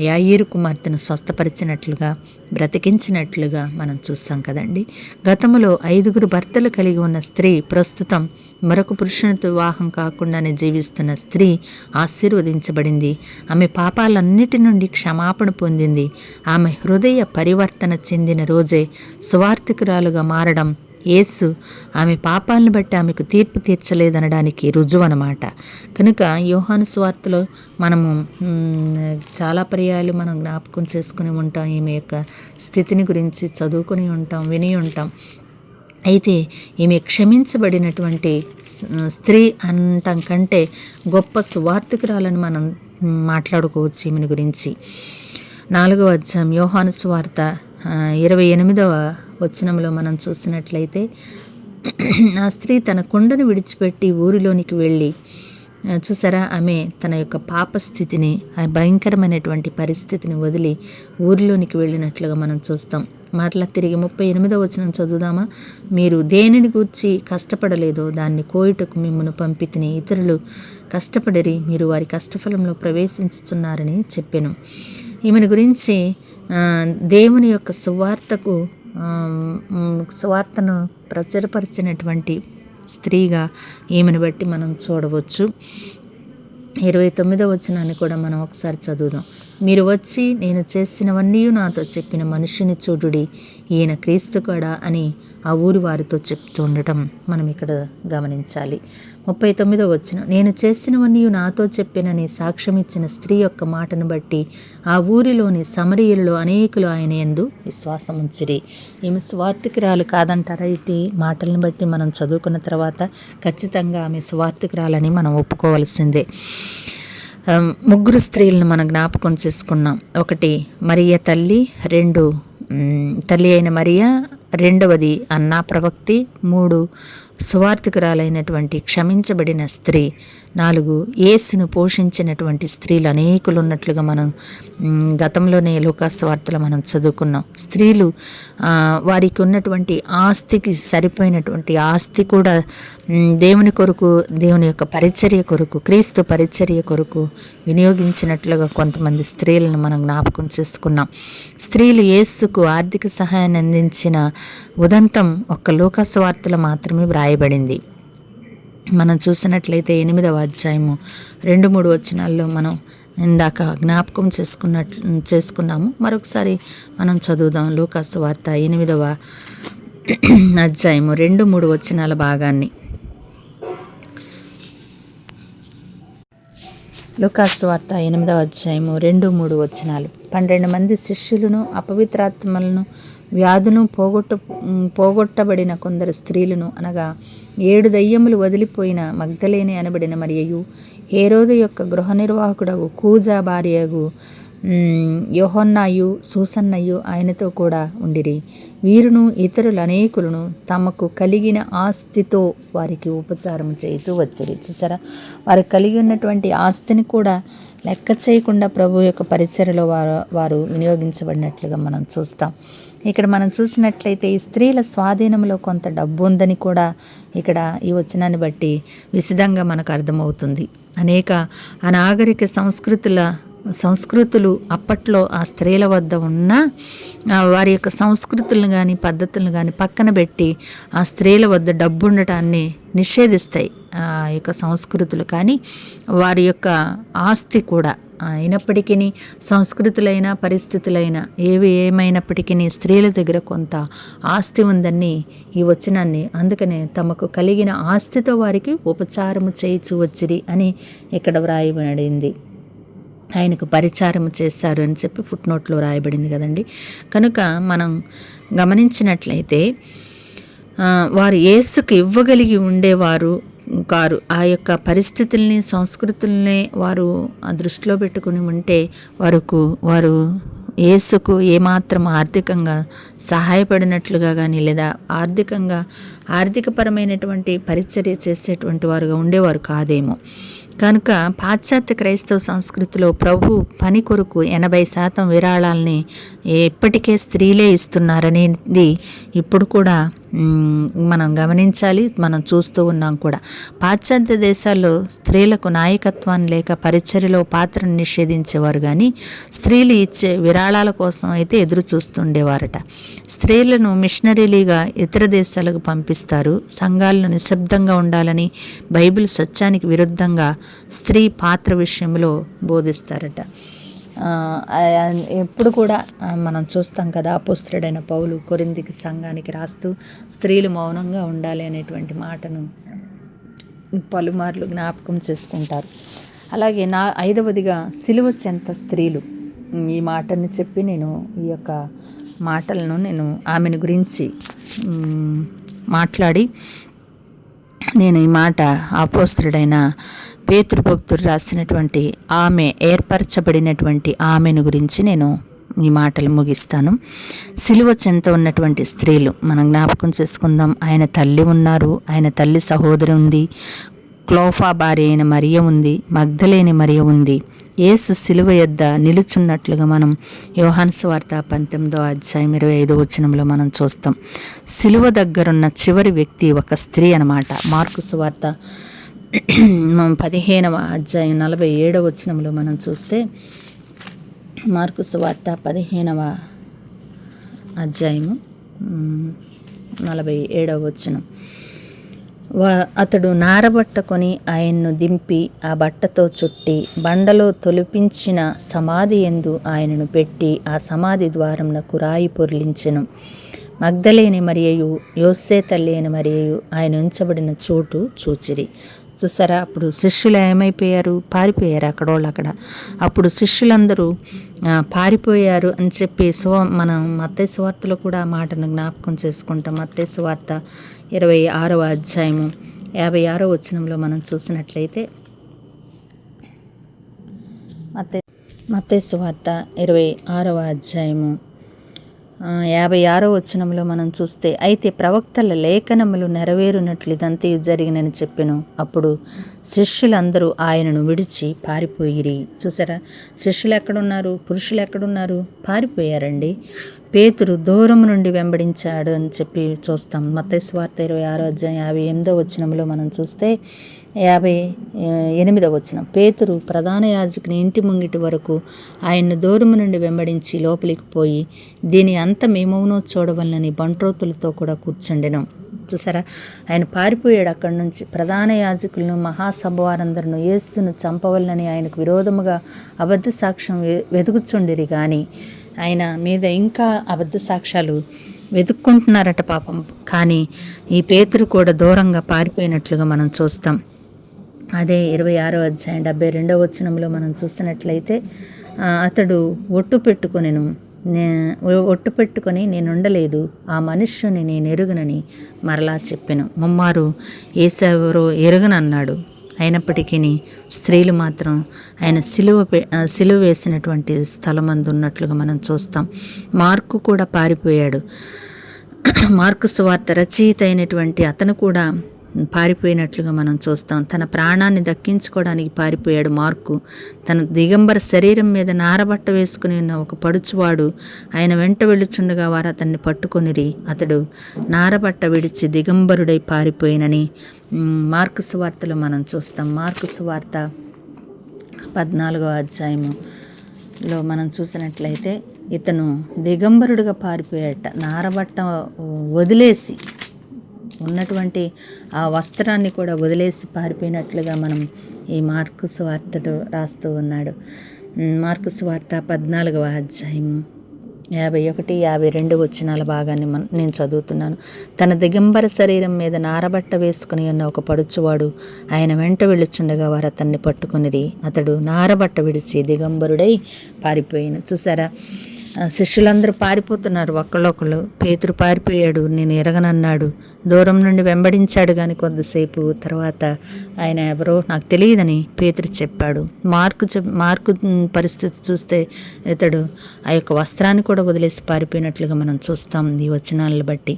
యాయీరు కుమార్తెను స్వస్థపరిచినట్లుగా, బ్రతికించినట్లుగా మనం చూస్తాం కదండి. గతంలో 5 భర్తలు కలిగి ఉన్న స్త్రీ ప్రస్తుతం మరొక పురుషునితో వివాహం కాకుండానే జీవిస్తున్న స్త్రీ ఆశీర్వదించబడింది. ఆమె పాపాలన్నిటి నుండి క్షమాపణ పొందింది. ఆమె హృదయ పరివర్తన చెందిన రోజే సువార్తికురాలుగా మారడం యేసు ఆమె పాపాలను బట్టి ఆమెకు తీర్పు తీర్చలేదనడానికి రుజువు అన్నమాట. కనుక యోహాను సువార్తలో మనము చాలా పర్యాయాలు మనం జ్ఞాపకం చేసుకుని ఉంటాం. ఈమె యొక్క స్థితిని గురించి చదువుకుని ఉంటాం, విని ఉంటాం. అయితే ఈమె క్షమించబడినటువంటి స్త్రీ అనటం కంటే గొప్ప సువార్తికురాలని మనం మాట్లాడుకోవచ్చు ఈమెను గురించి. 4వ అధ్యాయం యోహాను సువార్త 28వ వచనంలో మనం చూసినట్లయితే, ఆ స్త్రీ తన కుండను విడిచిపెట్టి ఊరిలోనికి వెళ్ళి, చూసారా, ఆమె తన యొక్క పాప స్థితిని, ఆ భయంకరమైనటువంటి పరిస్థితిని వదిలి ఊరిలోనికి వెళ్ళినట్లుగా మనం చూస్తాం. మరలా తిరిగి 38వ వచనం చదువుదామా? మీరు దేనిని గూర్చి కష్టపడలేదో దాన్ని కోయుటకు మిమ్మల్ని పంపితిని, ఇతరులు కష్టపడిరి, మీరు వారి కష్టఫలంలో ప్రవేశించుతున్నారని చెప్పాను. ఈమెను గురించి దేవుని యొక్క సువార్తను ప్రచురపరిచినటువంటి స్త్రీగా ఈమెను బట్టి మనం చూడవచ్చు. 29వ వచనాన్ని కూడా మనం ఒకసారి చదువుదాం. మీరు వచ్చి నేను చేసినవన్నీ నాతో చెప్పిన మనిషిని చూడుడి, ఈయన క్రీస్తు కూడా అని ఆ ఊరి వారితో చెప్తూ ఉండటం మనం ఇక్కడ గమనించాలి. 39వ వచనం, నేను చేసినవన్నీ నాతో చెప్పినని సాక్ష్యం ఇచ్చిన స్త్రీ యొక్క మాటను బట్టి ఆ ఊరిలోని సమరయులలో అనేకులు ఆయన యందు విశ్వాసం ఉంచిరి. ఈమె సువార్తికురాలు కాదంటారా? ఇటు మాటలను బట్టి మనం చదువుకున్న తర్వాత ఖచ్చితంగా ఆమె సువార్తికురాలని మనం ఒప్పుకోవాల్సిందే. 3 స్త్రీలను మనం జ్ఞాపకం చేసుకున్నాం. 1 మరియ తల్లి, 2 తల్లి అయిన మరియ, 2వది అన్నా ప్రవక్తి, 3 సువార్తికురాలైనటువంటి క్షమించబడిన స్త్రీ, 4 యేసును పోషించినటువంటి స్త్రీలు అనేకులు ఉన్నట్లుగా మనం గతంలోనే లూకాసు వార్తలో మనం చదువుకున్నాం. స్త్రీలు వారికి ఉన్నటువంటి ఆస్తికి సరిపోయినటువంటి ఆస్తి కూడా దేవుని కొరకు, దేవుని యొక్క పరిచర్య కొరకు, క్రీస్తు పరిచర్య కొరకు వినియోగించినట్లుగా కొంతమంది స్త్రీలను మనం జ్ఞాపకం చేసుకున్నాం. స్త్రీలు యేసుకు ఆర్థిక సహాయాన్ని అందించిన ఉదంతం ఒక్క లూకాసు వార్తలో మాత్రమే వ్రాయబడింది. మనం చూసినట్లయితే 8వ అధ్యాయము 2-3 వచనాల్లో మనం ఇందాక జ్ఞాపకం చేసుకున్నాము. మరొకసారి మనం చదువుదాం. లూకాసు వార్త 8వ అధ్యాయము 2-3 వచనాల భాగాన్ని. లూకాసు వార్త 8వ అధ్యాయము 2-3 వచనాలు. 12 మంది శిష్యులను, అపవిత్రాత్మలను, వ్యాధును పోగొట్టబడిన కొందరు స్త్రీలను, అనగా 7 దయ్యములు వదిలిపోయిన మగ్దలేనే అనబడిన మరియయు, హేరోదు యొక్క గృహ నిర్వాహకుడగు కూజా భార్యగు యోహన్నాయు, సూసన్నయు ఆయనతో కూడా ఉండిరి. వీరును ఇతరులు అనేకులను తమకు కలిగిన ఆస్తితో వారికి ఉపచారం చేయుచూ వచ్చిరి. చూసారా, వారు కలిగి ఉన్నటువంటి ఆస్తిని కూడా లెక్క చేయకుండా ప్రభు యొక్క పరిచర్యలో వారు వినియోగించబడినట్లుగా మనం చూస్తాం. ఇక్కడ మనం చూసినట్లయితే ఈ స్త్రీల స్వాధీనంలో కొంత డబ్బు ఉందని కూడా ఇక్కడ ఈ వచనాన్ని బట్టి విశదంగా మనకు అర్థమవుతుంది. అనేక అనాగరిక సంస్కృతులు అప్పట్లో ఆ స్త్రీల వద్ద ఉన్న వారి యొక్క సంస్కృతులను కానీ పద్ధతులను కానీ పక్కన పెట్టి ఆ స్త్రీల వద్ద డబ్బు ఉండటాన్ని నిషేధిస్తాయి ఆ యొక్క సంస్కృతులు. కానీ వారి యొక్క ఆస్తి కూడా అయినప్పటికీ, సంస్కృతులైన పరిస్థితులైన ఏమైనప్పటికీ స్త్రీల దగ్గర కొంత ఆస్తి ఉందని ఈ వచనాన్ని, అందుకనే తమకు కలిగిన ఆస్తితో వారికి ఉపచారము చేయిచూ వచ్చిరి అని ఇక్కడ వ్రాయబడింది. ఆయనకు పరిచారం చేశారు అని చెప్పి ఫుట్నోట్లో రాయబడింది కదండి. కనుక మనం గమనించినట్లయితే వారు యేసుకు ఇవ్వగలిగి ఉండేవారు కారు. ఆ యొక్క పరిస్థితుల్ని, సంస్కృతుల్ని వారు దృష్టిలో పెట్టుకుని ఉంటే వారు యేసుకు ఏమాత్రం ఆర్థికంగా సహాయపడినట్లుగా కానీ, లేదా ఆర్థికపరమైనటువంటి పరిచర్య చేసేటువంటి వారుగా ఉండేవారు కాదేమో. కనుక పాశ్చాత్య క్రైస్తవ సంస్కృతిలో ప్రభు పని కొరకు 80% విరాళాలని ఇప్పటికే స్త్రీలే ఇస్తున్నారనేది ఇప్పుడు కూడా మనం గమనించాలి, మనం చూస్తూ ఉన్నాం కూడా. పాశ్చాత్య దేశాల్లో స్త్రీలకు నాయకత్వాన్ని లేక పరిచర్యలో పాత్రను నిషేధించేవారు, కానీ స్త్రీలు ఇచ్చే విరాళాల కోసం అయితే ఎదురు చూస్తుండేవారట. స్త్రీలను మిషనరీలుగా ఇతర దేశాలకు పంపిస్తారు. సంఘాలను నిశ్శబ్దంగా ఉండాలని, బైబిల్ సత్యానికి విరుద్ధంగా స్త్రీ పాత్ర విషయంలో బోధిస్తారట. ఎప్పుడు కూడా మనం చూస్తాం కదా, అపోస్తలుడైన పౌలు కొరింథీ సంఘానికి రాస్తూ స్త్రీలు మౌనంగా ఉండాలి అనేటువంటి మాటను పలుమార్లు జ్ఞాపకం చేసుకుంటారు. అలాగే 5వదిగా సిలువ చెంత స్త్రీలు. ఈ మాటను చెప్పి నేను ఈ యొక్క మాటలను నేను ఆమెను గురించి మాట్లాడి నేను ఈ మాట అపోస్తలుడైన పేతురు భక్తుడు రాసినటువంటి ఆమె ఏర్పరచబడినటువంటి ఆమెను గురించి నేను ఈ మాటలు ముగిస్తాను. సిలువ చెంత ఉన్నటువంటి స్త్రీలు మనం జ్ఞాపకం చేసుకుందాం. ఆయన తల్లి ఉన్నారు, ఆయన తల్లి సహోదరి ఉంది, క్లోఫా భార్య అయిన మరియ ఉంది, మగ్దలేని మరియ ఉంది. యేసు సిలువ యొద్ద నిలుచున్నట్లుగా మనం యోహాను సువార్త 18వ అధ్యాయం 25వ వచనంలో మనం చూస్తాం. సిలువ దగ్గరున్న చివరి వ్యక్తి ఒక స్త్రీ అన్నమాట. మార్కు సువార్త 15వ అధ్యాయం 47వ వచనంలో మనం చూస్తే, మార్కు సువార్త 15వ అధ్యాయము 47వ వచనం, అతడు నారబట్ట కొని ఆయన్ను దింపి ఆ బట్టతో చుట్టి బండలో తొలిపించిన సమాధి యందు ఆయనను పెట్టి ఆ సమాధి ద్వారమునకు రాయి పొర్లించెను. మగ్దలేని మరియయు యోసే తల్లి అయిన మరియయు ఆయన ఉంచబడిన చోటు చూచిరి. చూసారా, అప్పుడు శిష్యులు ఏమైపోయారు? పారిపోయారు అక్కడ. అప్పుడు శిష్యులందరూ పారిపోయారు అని చెప్పి మనం మత్తయి సువార్తలో కూడా ఆ మాటను జ్ఞాపకం చేసుకుంటాం. మత్తయి సువార్త 26వ అధ్యాయము 56వ వచనంలో మనం చూసినట్లయితే, మత్తయి సువార్త 26వ అధ్యాయము 56వ వచనంలో మనం చూస్తే, అయితే ప్రవక్తల లేఖనములు నెరవేరునట్లు ఇదంతయు జరిగినని చెప్పెను. అప్పుడు శిష్యులందరూ ఆయనను విడిచి పారిపోయిరి. చూసారా, శిష్యులు ఎక్కడున్నారు? పురుషులు ఎక్కడున్నారు? పారిపోయారండి. పేతురు దూరం నుండి వెంబడించాడు అని చెప్పి చూస్తాం. మత్తయి సువార్త 26వ అధ్యాయం 58వ వచనంలో మనం చూస్తే 58వ వచనం, పేతురు ప్రధాన యాజకుని ఇంటి ముంగిటి వరకు ఆయన్ను దూరము నుండి వెంబడించి లోపలికి పోయి దీని అంతమేమవునో చూడవలనని బంట్రోతులతో కూడా కూర్చుండెను. చూసారా, ఆయన పారిపోయాడు అక్కడి నుంచి. ప్రధాన యాజకులను, మహాసభ వారందరూ యేసును చంపవలనని ఆయనకు విరోధముగా అబద్ధ సాక్ష్యం వెతుకుచుండిరి, కానీ ఆయన మీద ఇంకా అబద్ధ సాక్ష్యాలు వెతుక్కుంటున్నారట పాపం. కానీ ఈ పేతురు కూడా దూరంగా పారిపోయినట్లుగా మనం చూస్తాం. అదే 26వ అధ్యాయం 72వ వచనంలో మనం చూసినట్లయితే, అతడు ఒట్టు పెట్టుకొని నేనుండలేదు, ఆ మనుష్యుని నేను ఎరుగనని మరలా చెప్పెను. ముమ్మారు యేసెవరో ఎరుగనన్నాడు. అయినప్పటికీ స్త్రీలు మాత్రం ఆయన సిలువ వేసినటువంటి స్థలమందు ఉన్నట్లుగా మనం చూస్తాం. మార్కు కూడా పారిపోయాడు. మార్కు సువార్త రచయిత అయినటువంటి అతను కూడా పారిపోయినట్లుగా మనం చూస్తాం. తన ప్రాణాన్ని దక్కించుకోవడానికి పారిపోయాడు మార్కు. తన దిగంబర శరీరం మీద నారబట్ట వేసుకుని ఉన్న ఒక పడుచువాడు ఆయన వెంట వెళ్ళుచుండగా వారు అతన్ని పట్టుకొనిరి. అతడు నారబట్ట విడిచి దిగంబరుడై పారిపోయినని మార్కు సువార్తలో మనం చూస్తాం. మార్కు సువార్త 14వ అధ్యాయములో మనం చూసినట్లయితే ఇతను దిగంబరుడుగా పారిపోయాట. నారబట్ట వదిలేసి, ఉన్నటువంటి ఆ వస్త్రాన్ని కూడా వదిలేసి పారిపోయినట్లుగా మనం ఈ మార్కు సువార్తలో రాస్తూ ఉన్నాడు. మార్కు సువార్త 14వ అధ్యాయము 51, 52 వచనాల భాగాన్ని నేను చదువుతున్నాను. తన దిగంబర శరీరం మీద నారబట్ట వేసుకుని ఉన్న ఒక పడుచువాడు ఆయన వెంట వెళ్ళుచుండగా వారు అతన్ని పట్టుకొనిరి. అతడు నారబట్ట విడిచి దిగంబరుడై పారిపోయిన. చూసారా, శిష్యులందరూ పారిపోతున్నారు ఒకళ్ళొకళ్ళు. పేతురు పారిపోయాడు, నేను ఎరగనన్నాడు. దూరం నుండి వెంబడించాడు కానీ కొద్దిసేపు తర్వాత ఆయన ఎవరో నాకు తెలియదని పేతురు చెప్పాడు. మార్కు పరిస్థితి చూస్తే ఇతడు ఆ యొక్క వస్త్రాన్ని కూడా వదిలేసి పారిపోయినట్లుగా మనం చూస్తాం ఈ వచనాలను బట్టి.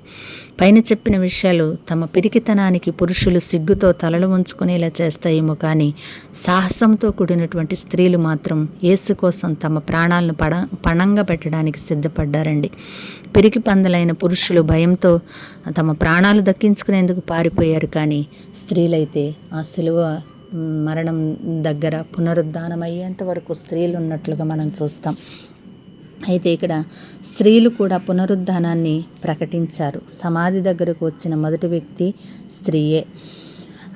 పైన చెప్పిన విషయాలు తమ పిరికితనానికి పురుషులు సిగ్గుతో తలలు ఉంచుకునేలా చేస్తాయేమో కానీ సాహసంతో కూడినటువంటి స్త్రీలు మాత్రం యేసు కోసం తమ ప్రాణాలను పణంగా పెట్టడానికి సిద్ధపడ్డారండి. పిరికి పందలైన పురుషులు భయంతో తమ ప్రాణాలు దక్కించుకునేందుకు పారిపోయారు, కానీ స్త్రీలైతే ఆ సిలువ మరణం దగ్గర పునరుద్ధానం అయ్యేంత వరకు స్త్రీలు ఉన్నట్లుగా మనం చూస్తాం. అయితే ఇక్కడ స్త్రీలు కూడా పునరుద్ధానాన్ని ప్రకటించారు. సమాధి దగ్గరకు వచ్చిన మొదటి వ్యక్తి స్త్రీయే.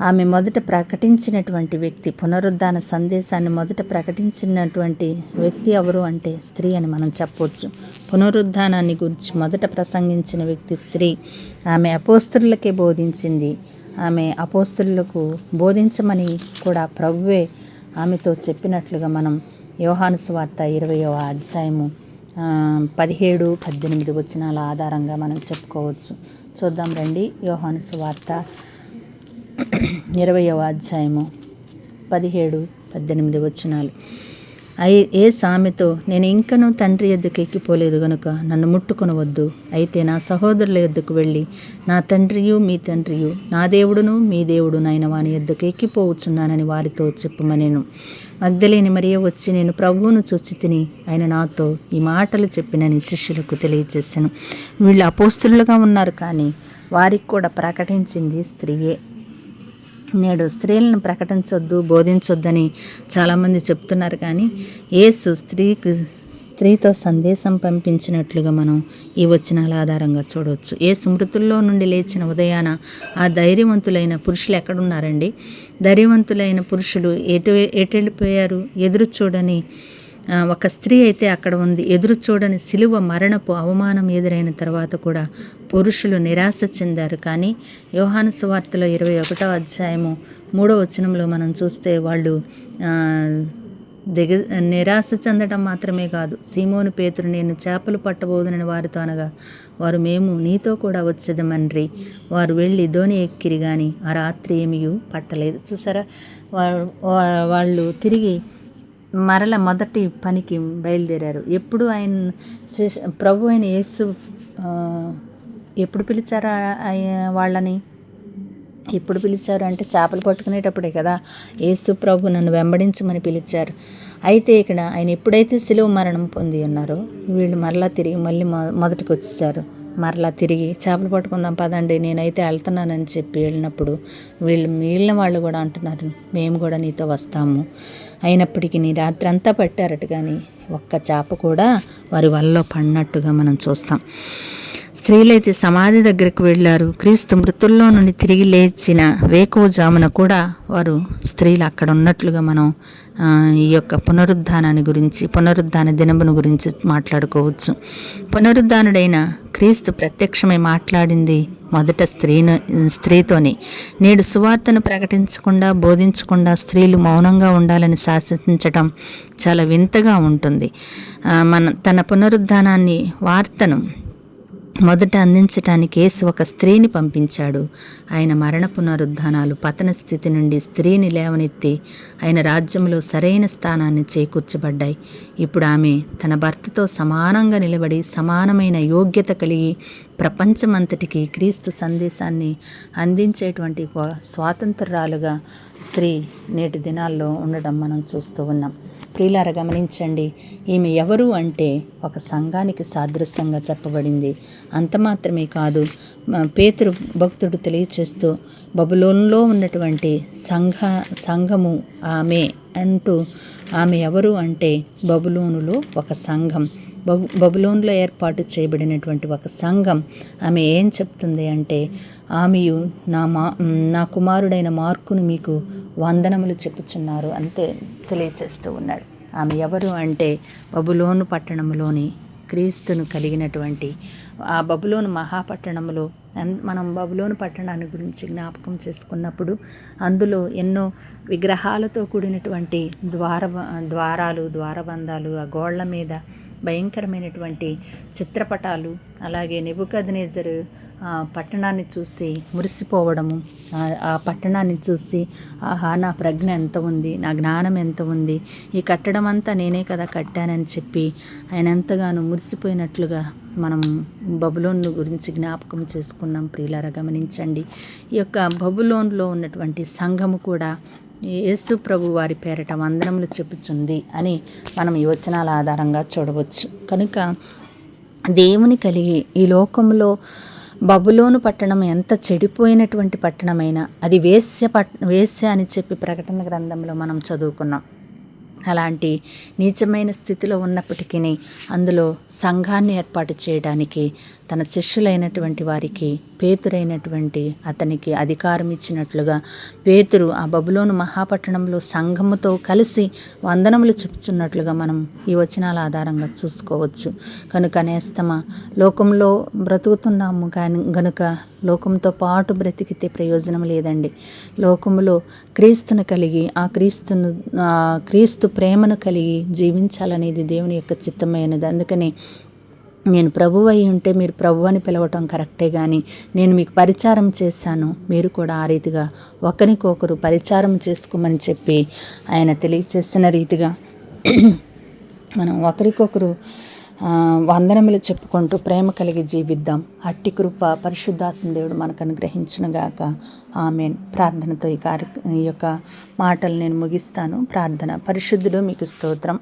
ఆమె మొదట ప్రకటించినటువంటి వ్యక్తి, పునరుద్ధాన సందేశాన్ని మొదట ప్రకటించినటువంటి వ్యక్తి ఎవరు అంటే స్త్రీ అని మనం చెప్పవచ్చు. పునరుద్ధానాన్ని గురించి మొదట ప్రసంగించిన వ్యక్తి స్త్రీ. ఆమె అపోస్తలులకే బోధించింది. ఆమె అపోస్తలులకు బోధించమని కూడా ప్రభువే ఆమెతో చెప్పినట్లుగా మనం యోహాను సువార్త 20వ అధ్యాయము 17-18 వచనాల ఆధారంగా మనం చెప్పుకోవచ్చు. చూద్దాం రండి. యోహాను సువార్త 20వ అధ్యాయము 17-18 వచనాలు. యేసు ఆమెతో, నేను ఇంకనూ తండ్రి యొద్దకు ఎక్కిపోలేదు గనుక నన్ను ముట్టుకొనవద్దు. అయితే నా సహోదరుల యొద్దకు వెళ్ళి నా తండ్రియు మీ తండ్రియు, నా దేవుడును మీ దేవుడునైన వాని యొద్దకు ఎక్కిపోవచ్చున్నానని వారితో చెప్పమనెను. మగ్దలేని మరియ వచ్చి, నేను ప్రభువును చూచి తిని ఆయన నాతో ఈ మాటలు చెప్పినని శిష్యులకు తెలియజేశాను. వీళ్ళు అపోస్తలులుగా ఉన్నారు, కానీ వారికి కూడా ప్రకటించింది స్త్రీయే. నేడు స్త్రీలను ప్రకటించొద్దు, బోధించొద్దని చాలామంది చెప్తున్నారు, కానీ యేసు స్త్రీతో సందేశం పంపించినట్లుగా మనం ఈ వచనాల ఆధారంగా చూడవచ్చు. యేసు మృతుల్లో నుండి లేచిన ఉదయాన ఆ ధైర్యవంతులైన పురుషులు ఎక్కడున్నారండి? ధైర్యవంతులైన పురుషులు ఎటు వెళ్ళిపోయారు? ఎదురు చూడని ఒక స్త్రీ అయితే అక్కడ ఉంది. ఎదురు చూడని సిలువ మరణపు అవమానం ఎదురైన తర్వాత కూడా పురుషులు నిరాశ చెందారు. కానీ యోహాను సువార్తలో 21వ అధ్యాయము 3వ వచనంలో మనం చూస్తే వాళ్ళు నిరాశ చెందడం మాత్రమే కాదు, సీమోను పేతురు, నేను చేపలు పట్టబోదునని వారితో అనగా వారు, మేము నీతో కూడా వచ్చేదమన్రి. వారు వెళ్ళి ధోని ఎక్కిరి, కానీ ఆ రాత్రి ఏమీ పట్టలేదు. చూసారా, వాళ్ళు తిరిగి మరల మొదటి పనికి బయలుదేరారు. ఎప్పుడు ప్రభు అయిన యేసు ఎప్పుడు పిలిచారా వాళ్ళని? ఎప్పుడు పిలిచారు అంటే చేపలు పట్టుకునేటప్పుడే కదా. యేసు ప్రభు నన్ను వెంబడించమని పిలిచారు. అయితే ఇక్కడ ఆయన ఎప్పుడైతే శిలువ మరణం పొంది ఉన్నారో వీళ్ళు మరలా తిరిగి మొదటికి వచ్చేసారు. మరలా తిరిగి చేపలు పట్టుకుందాం పదండి, నేనైతే వెళ్తున్నానని చెప్పి వెళ్ళినప్పుడు మిగిలిన వాళ్ళు కూడా అంటున్నారు, మేము కూడా నీతో వస్తాము. అయినప్పటికీ రాత్రి అంతా పట్టారట, కానీ ఒక్క చేప కూడా వారి వలలో పడినట్టుగా మనం చూస్తాం. స్త్రీలైతే సమాధి దగ్గరకు వెళ్ళారు. క్రీస్తు మృతుల్లో నుండి తిరిగి లేచిన వేకువజామున కూడా వారు స్త్రీలు అక్కడ ఉన్నట్లుగా మనం ఈ యొక్క పునరుద్ధాన దినమును గురించి మాట్లాడుకోవచ్చు. పునరుద్ధానుడైన క్రీస్తు ప్రత్యక్షమై మాట్లాడింది మొదట స్త్రీతోనే. నేడు సువార్తను ప్రకటించకుండా, బోధించకుండా స్త్రీలు మౌనంగా ఉండాలని శాసించటం చాలా వింతగా ఉంటుంది. తన పునరుద్ధానాన్ని వార్తను మొదట అందించటానికి యేసు ఒక స్త్రీని పంపించాడు. ఆయన మరణ పునరుద్ధానాలు పతన స్థితి నుండి స్త్రీని లేవనెత్తి ఆయన రాజ్యంలో సరైన స్థానాన్ని చేకూర్చబడ్డాయి. ఇప్పుడు ఆమె తన భర్తతో సమానంగా నిలబడి సమానమైన యోగ్యత కలిగి ప్రపంచమంతటికి క్రీస్తు సందేశాన్ని అందించేటువంటి స్వాతంత్రాలుగా స్త్రీ నేటి దినాల్లో ఉండడం మనం చూస్తూ ఉన్నాం. ప్రియులారా, గమనించండి, ఈమె ఎవరు అంటే ఒక సంఘానికి సాదృశ్యంగా చెప్పబడింది. అంత మాత్రమే కాదు, పేతురు భక్తుడు తెలియచేస్తూ బబులోనులో ఉన్నటువంటి సంఘము ఆమె అంటూ, ఆమె ఎవరు అంటే బబులోనులో ఒక సంఘం, బబులోనులో ఏర్పాటు చేయబడినటువంటి ఒక సంఘం. ఆమె ఏం చెప్తుంది అంటే, ఆమెయు నా కుమారుడైన మార్కును మీకు వందనములు చెప్పుచున్నారు అంటే తెలియచేస్తూ ఉన్నాడు. ఆమె ఎవరు అంటే బబులోను పట్టణంలోని క్రీస్తును కలిగినటువంటి ఆ బబులోను మహాపట్టణంలో మనం బబులోను పట్టణాన్ని గురించి జ్ఞాపకం చేసుకున్నప్పుడు అందులో ఎన్నో విగ్రహాలతో కూడినటువంటి ద్వారాలు, ద్వారబంధాలు, ఆ గోళ్ల మీద భయంకరమైనటువంటి చిత్రపటాలు, అలాగే నెబుకద్నెజరు పట్టణాన్ని చూసి మురిసిపోవడము, ఆ పట్టణాన్ని చూసి ఆహా, నా ప్రజ్ఞ ఎంత ఉంది, నా జ్ఞానం ఎంత ఉంది, ఈ కట్టడం అంతా నేనే కదా కట్టానని చెప్పి ఆయన ఎంతగానో మురిసిపోయినట్లుగా మనం బబులోను గురించి జ్ఞాపకం చేసుకున్నాం. ప్రియులారా, గమనించండి, ఈ యొక్క బబులోన్లో ఉన్నటువంటి సంఘము కూడా యేసు ప్రభు వారి పేరట వందనములు చెప్పుచుంది అని మనం ఈ వచనాల ఆధారంగా చూడవచ్చు. కనుక దేవుని కలిగి ఈ లోకంలో బబులోను పట్టణం ఎంత చెడిపోయినటువంటి పట్టణమైనా అది వేశ్య అని చెప్పి ప్రకటన గ్రంథంలో మనం చదువుకున్నాం. అలాంటి నీచమైన స్థితిలో ఉన్నప్పటికీ అందులో సంఘాన్ని ఏర్పాటు చేయడానికి తన శిష్యులైనటువంటి వారికి పేతురైనటువంటి అతనికి అధికారం ఇచ్చినట్లుగా పేతురు ఆ బబులోను మహాపట్టణంలో సంఘముతో కలిసి వందనములు చెప్పుచున్నట్లుగా మనం ఈ వచనాల ఆధారంగా చూసుకోవచ్చు. కనుక నేస్తమా, లోకంలో బ్రతుకుతున్నాము గనుక లోకంతో పాటు బ్రతికితే ప్రయోజనం లేదండి. లోకములో క్రీస్తును కలిగి క్రీస్తు ప్రేమను కలిగి జీవించాలనేది దేవుని యొక్క చిత్తమైనది. అందుకని నేను ప్రభు అయి ఉంటే మీరు ప్రభు అని పిలవటం కరెక్టే, కానీ నేను మీకు పరిచారం చేశాను, మీరు కూడా ఆ రీతిగా ఒకరికొకరు పరిచారం చేసుకోమని చెప్పి ఆయన తెలియచేసిన రీతిగా మనం ఒకరికొకరు వందనములు చెప్పుకుంటూ ప్రేమ కలిగి జీవిద్దాం. అట్టి కృప పరిశుద్ధాత్మ దేవుడు మనకు అనుగ్రహించునుగాక. ఆమేన్. ప్రార్థనతో ఈ యొక్క మాటలు నేను ముగిస్తాను. ప్రార్థన. పరిశుద్ధుడు మీకు స్తోత్రం,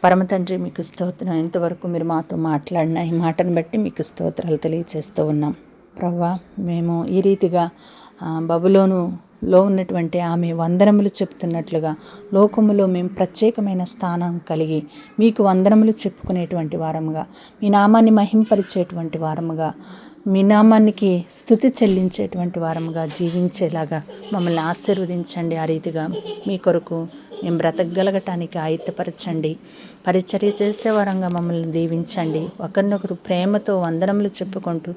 పరమతండ్రి మీకు స్తోత్రం. ఇంతవరకు మీరు మాతో మాట్లాడిన ఈ మాటను బట్టి మీకు స్తోత్రాలు తెలియచేస్తూ ఉన్నాం. ప్రభువా, మేము ఈ రీతిగా బబులోనులో ఉన్నటువంటి ఆమె వందనములు చెప్తున్నట్లుగా లోకములో మేము ప్రత్యేకమైన స్థానం కలిగి మీకు వందనములు చెప్పుకునేటువంటి వారముగా, మీ నామాన్ని మహింపరిచేటువంటి వారముగా, మీ నామానికి స్తుతి చెల్లించేటువంటి వారముగా జీవించేలాగా మమ్మల్ని ఆశీర్వదించండి. ఆ రీతిగా మీ కొరకు మేము బ్రతకగలగటానికి ఆయుత్తపరచండి. పరిచర్య చేసే వరంగా మమ్మల్ని దీవించండి. ఒకరినొకరు ప్రేమతో వందనములు చెప్పుకుంటూ,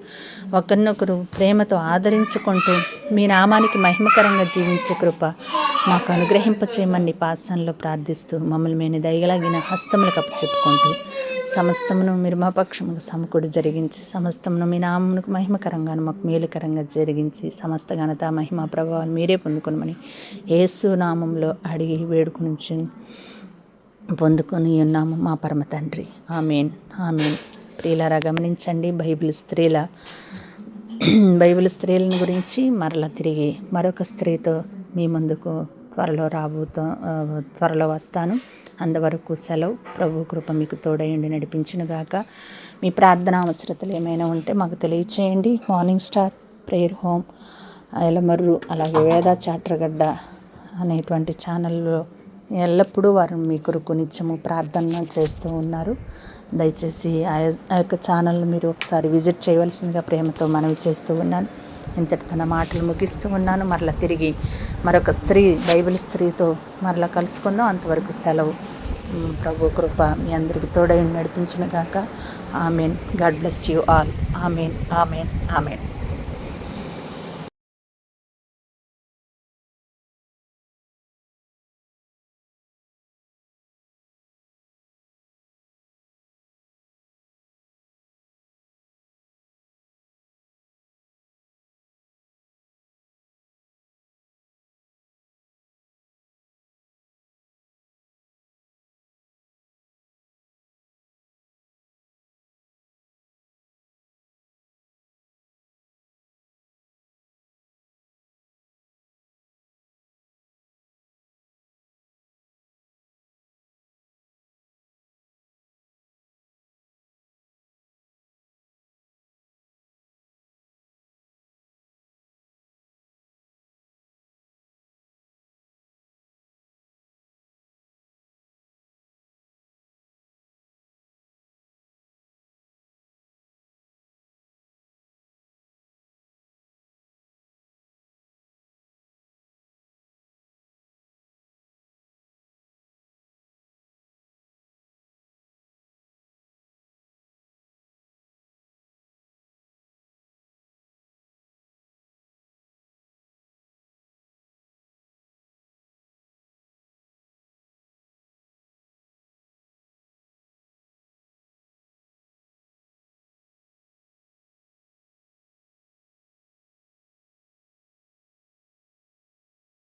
ఒకరినొకరు ప్రేమతో ఆదరించుకుంటూ మీ నామానికి మహిమకరంగా జీవించే కృప మాకు అనుగ్రహింపచేయమని పాసంలో ప్రార్థిస్తూ మమ్మల్ని మేము దయగలిగిన హస్తములకు అప్పచెప్పుకుంటూ సమస్తమును మీరు మా పక్షముకు సమకూడి జరిగించి, సమస్తమును మీ నామమునకు మహిమకరంగా మాకు మేలుకరంగా జరిగించి, సమస్త ఘనత మహిమ ప్రభావాలు మీరే పొందుకొనమని యేసు నామంలో అడిగి వేడుకుని పొందుకొని ఉన్నాము మా పరమ తండ్రి. ఆమేన్, ఆమేన్. ప్రియులారా, గమనించండి, బైబిల్ స్త్రీలను గురించి మరలా తిరిగి మరొక స్త్రీతో మీ ముందుకు త్వరలో వస్తాను. అంతవరకు సెలవు. ప్రభు కృప మీకు తోడయండి నడిపించునుగాక. మీ ప్రార్థన అవసరతలు ఏమైనా ఉంటే మాకు తెలియచేయండి. Morning star prayer home Elamarru, అలాగే వేద చాట్రగడ్డ అనేటువంటి ఛానల్లో ఎల్లప్పుడూ వారు మీ కొరకు నిత్యము ప్రార్థన చేస్తూ ఉన్నారు. దయచేసి ఆ యొక్క ఛానల్ని మీరు ఒకసారి విజిట్ చేయవలసిందిగా ప్రేమతో మనవి చేస్తూ ఉన్నాను. ఇంతటి తన మాటలు ముగిస్తూ ఉన్నాను. మరలా తిరిగి మరొక బైబిల్ స్త్రీతో మరలా కలుసుకుందాం. అంతవరకు సెలవు. ప్రభు కృప మీ అందరికీ తోడై నడిపించునుగాక. Amen. God bless you all. Amen, amen, amen.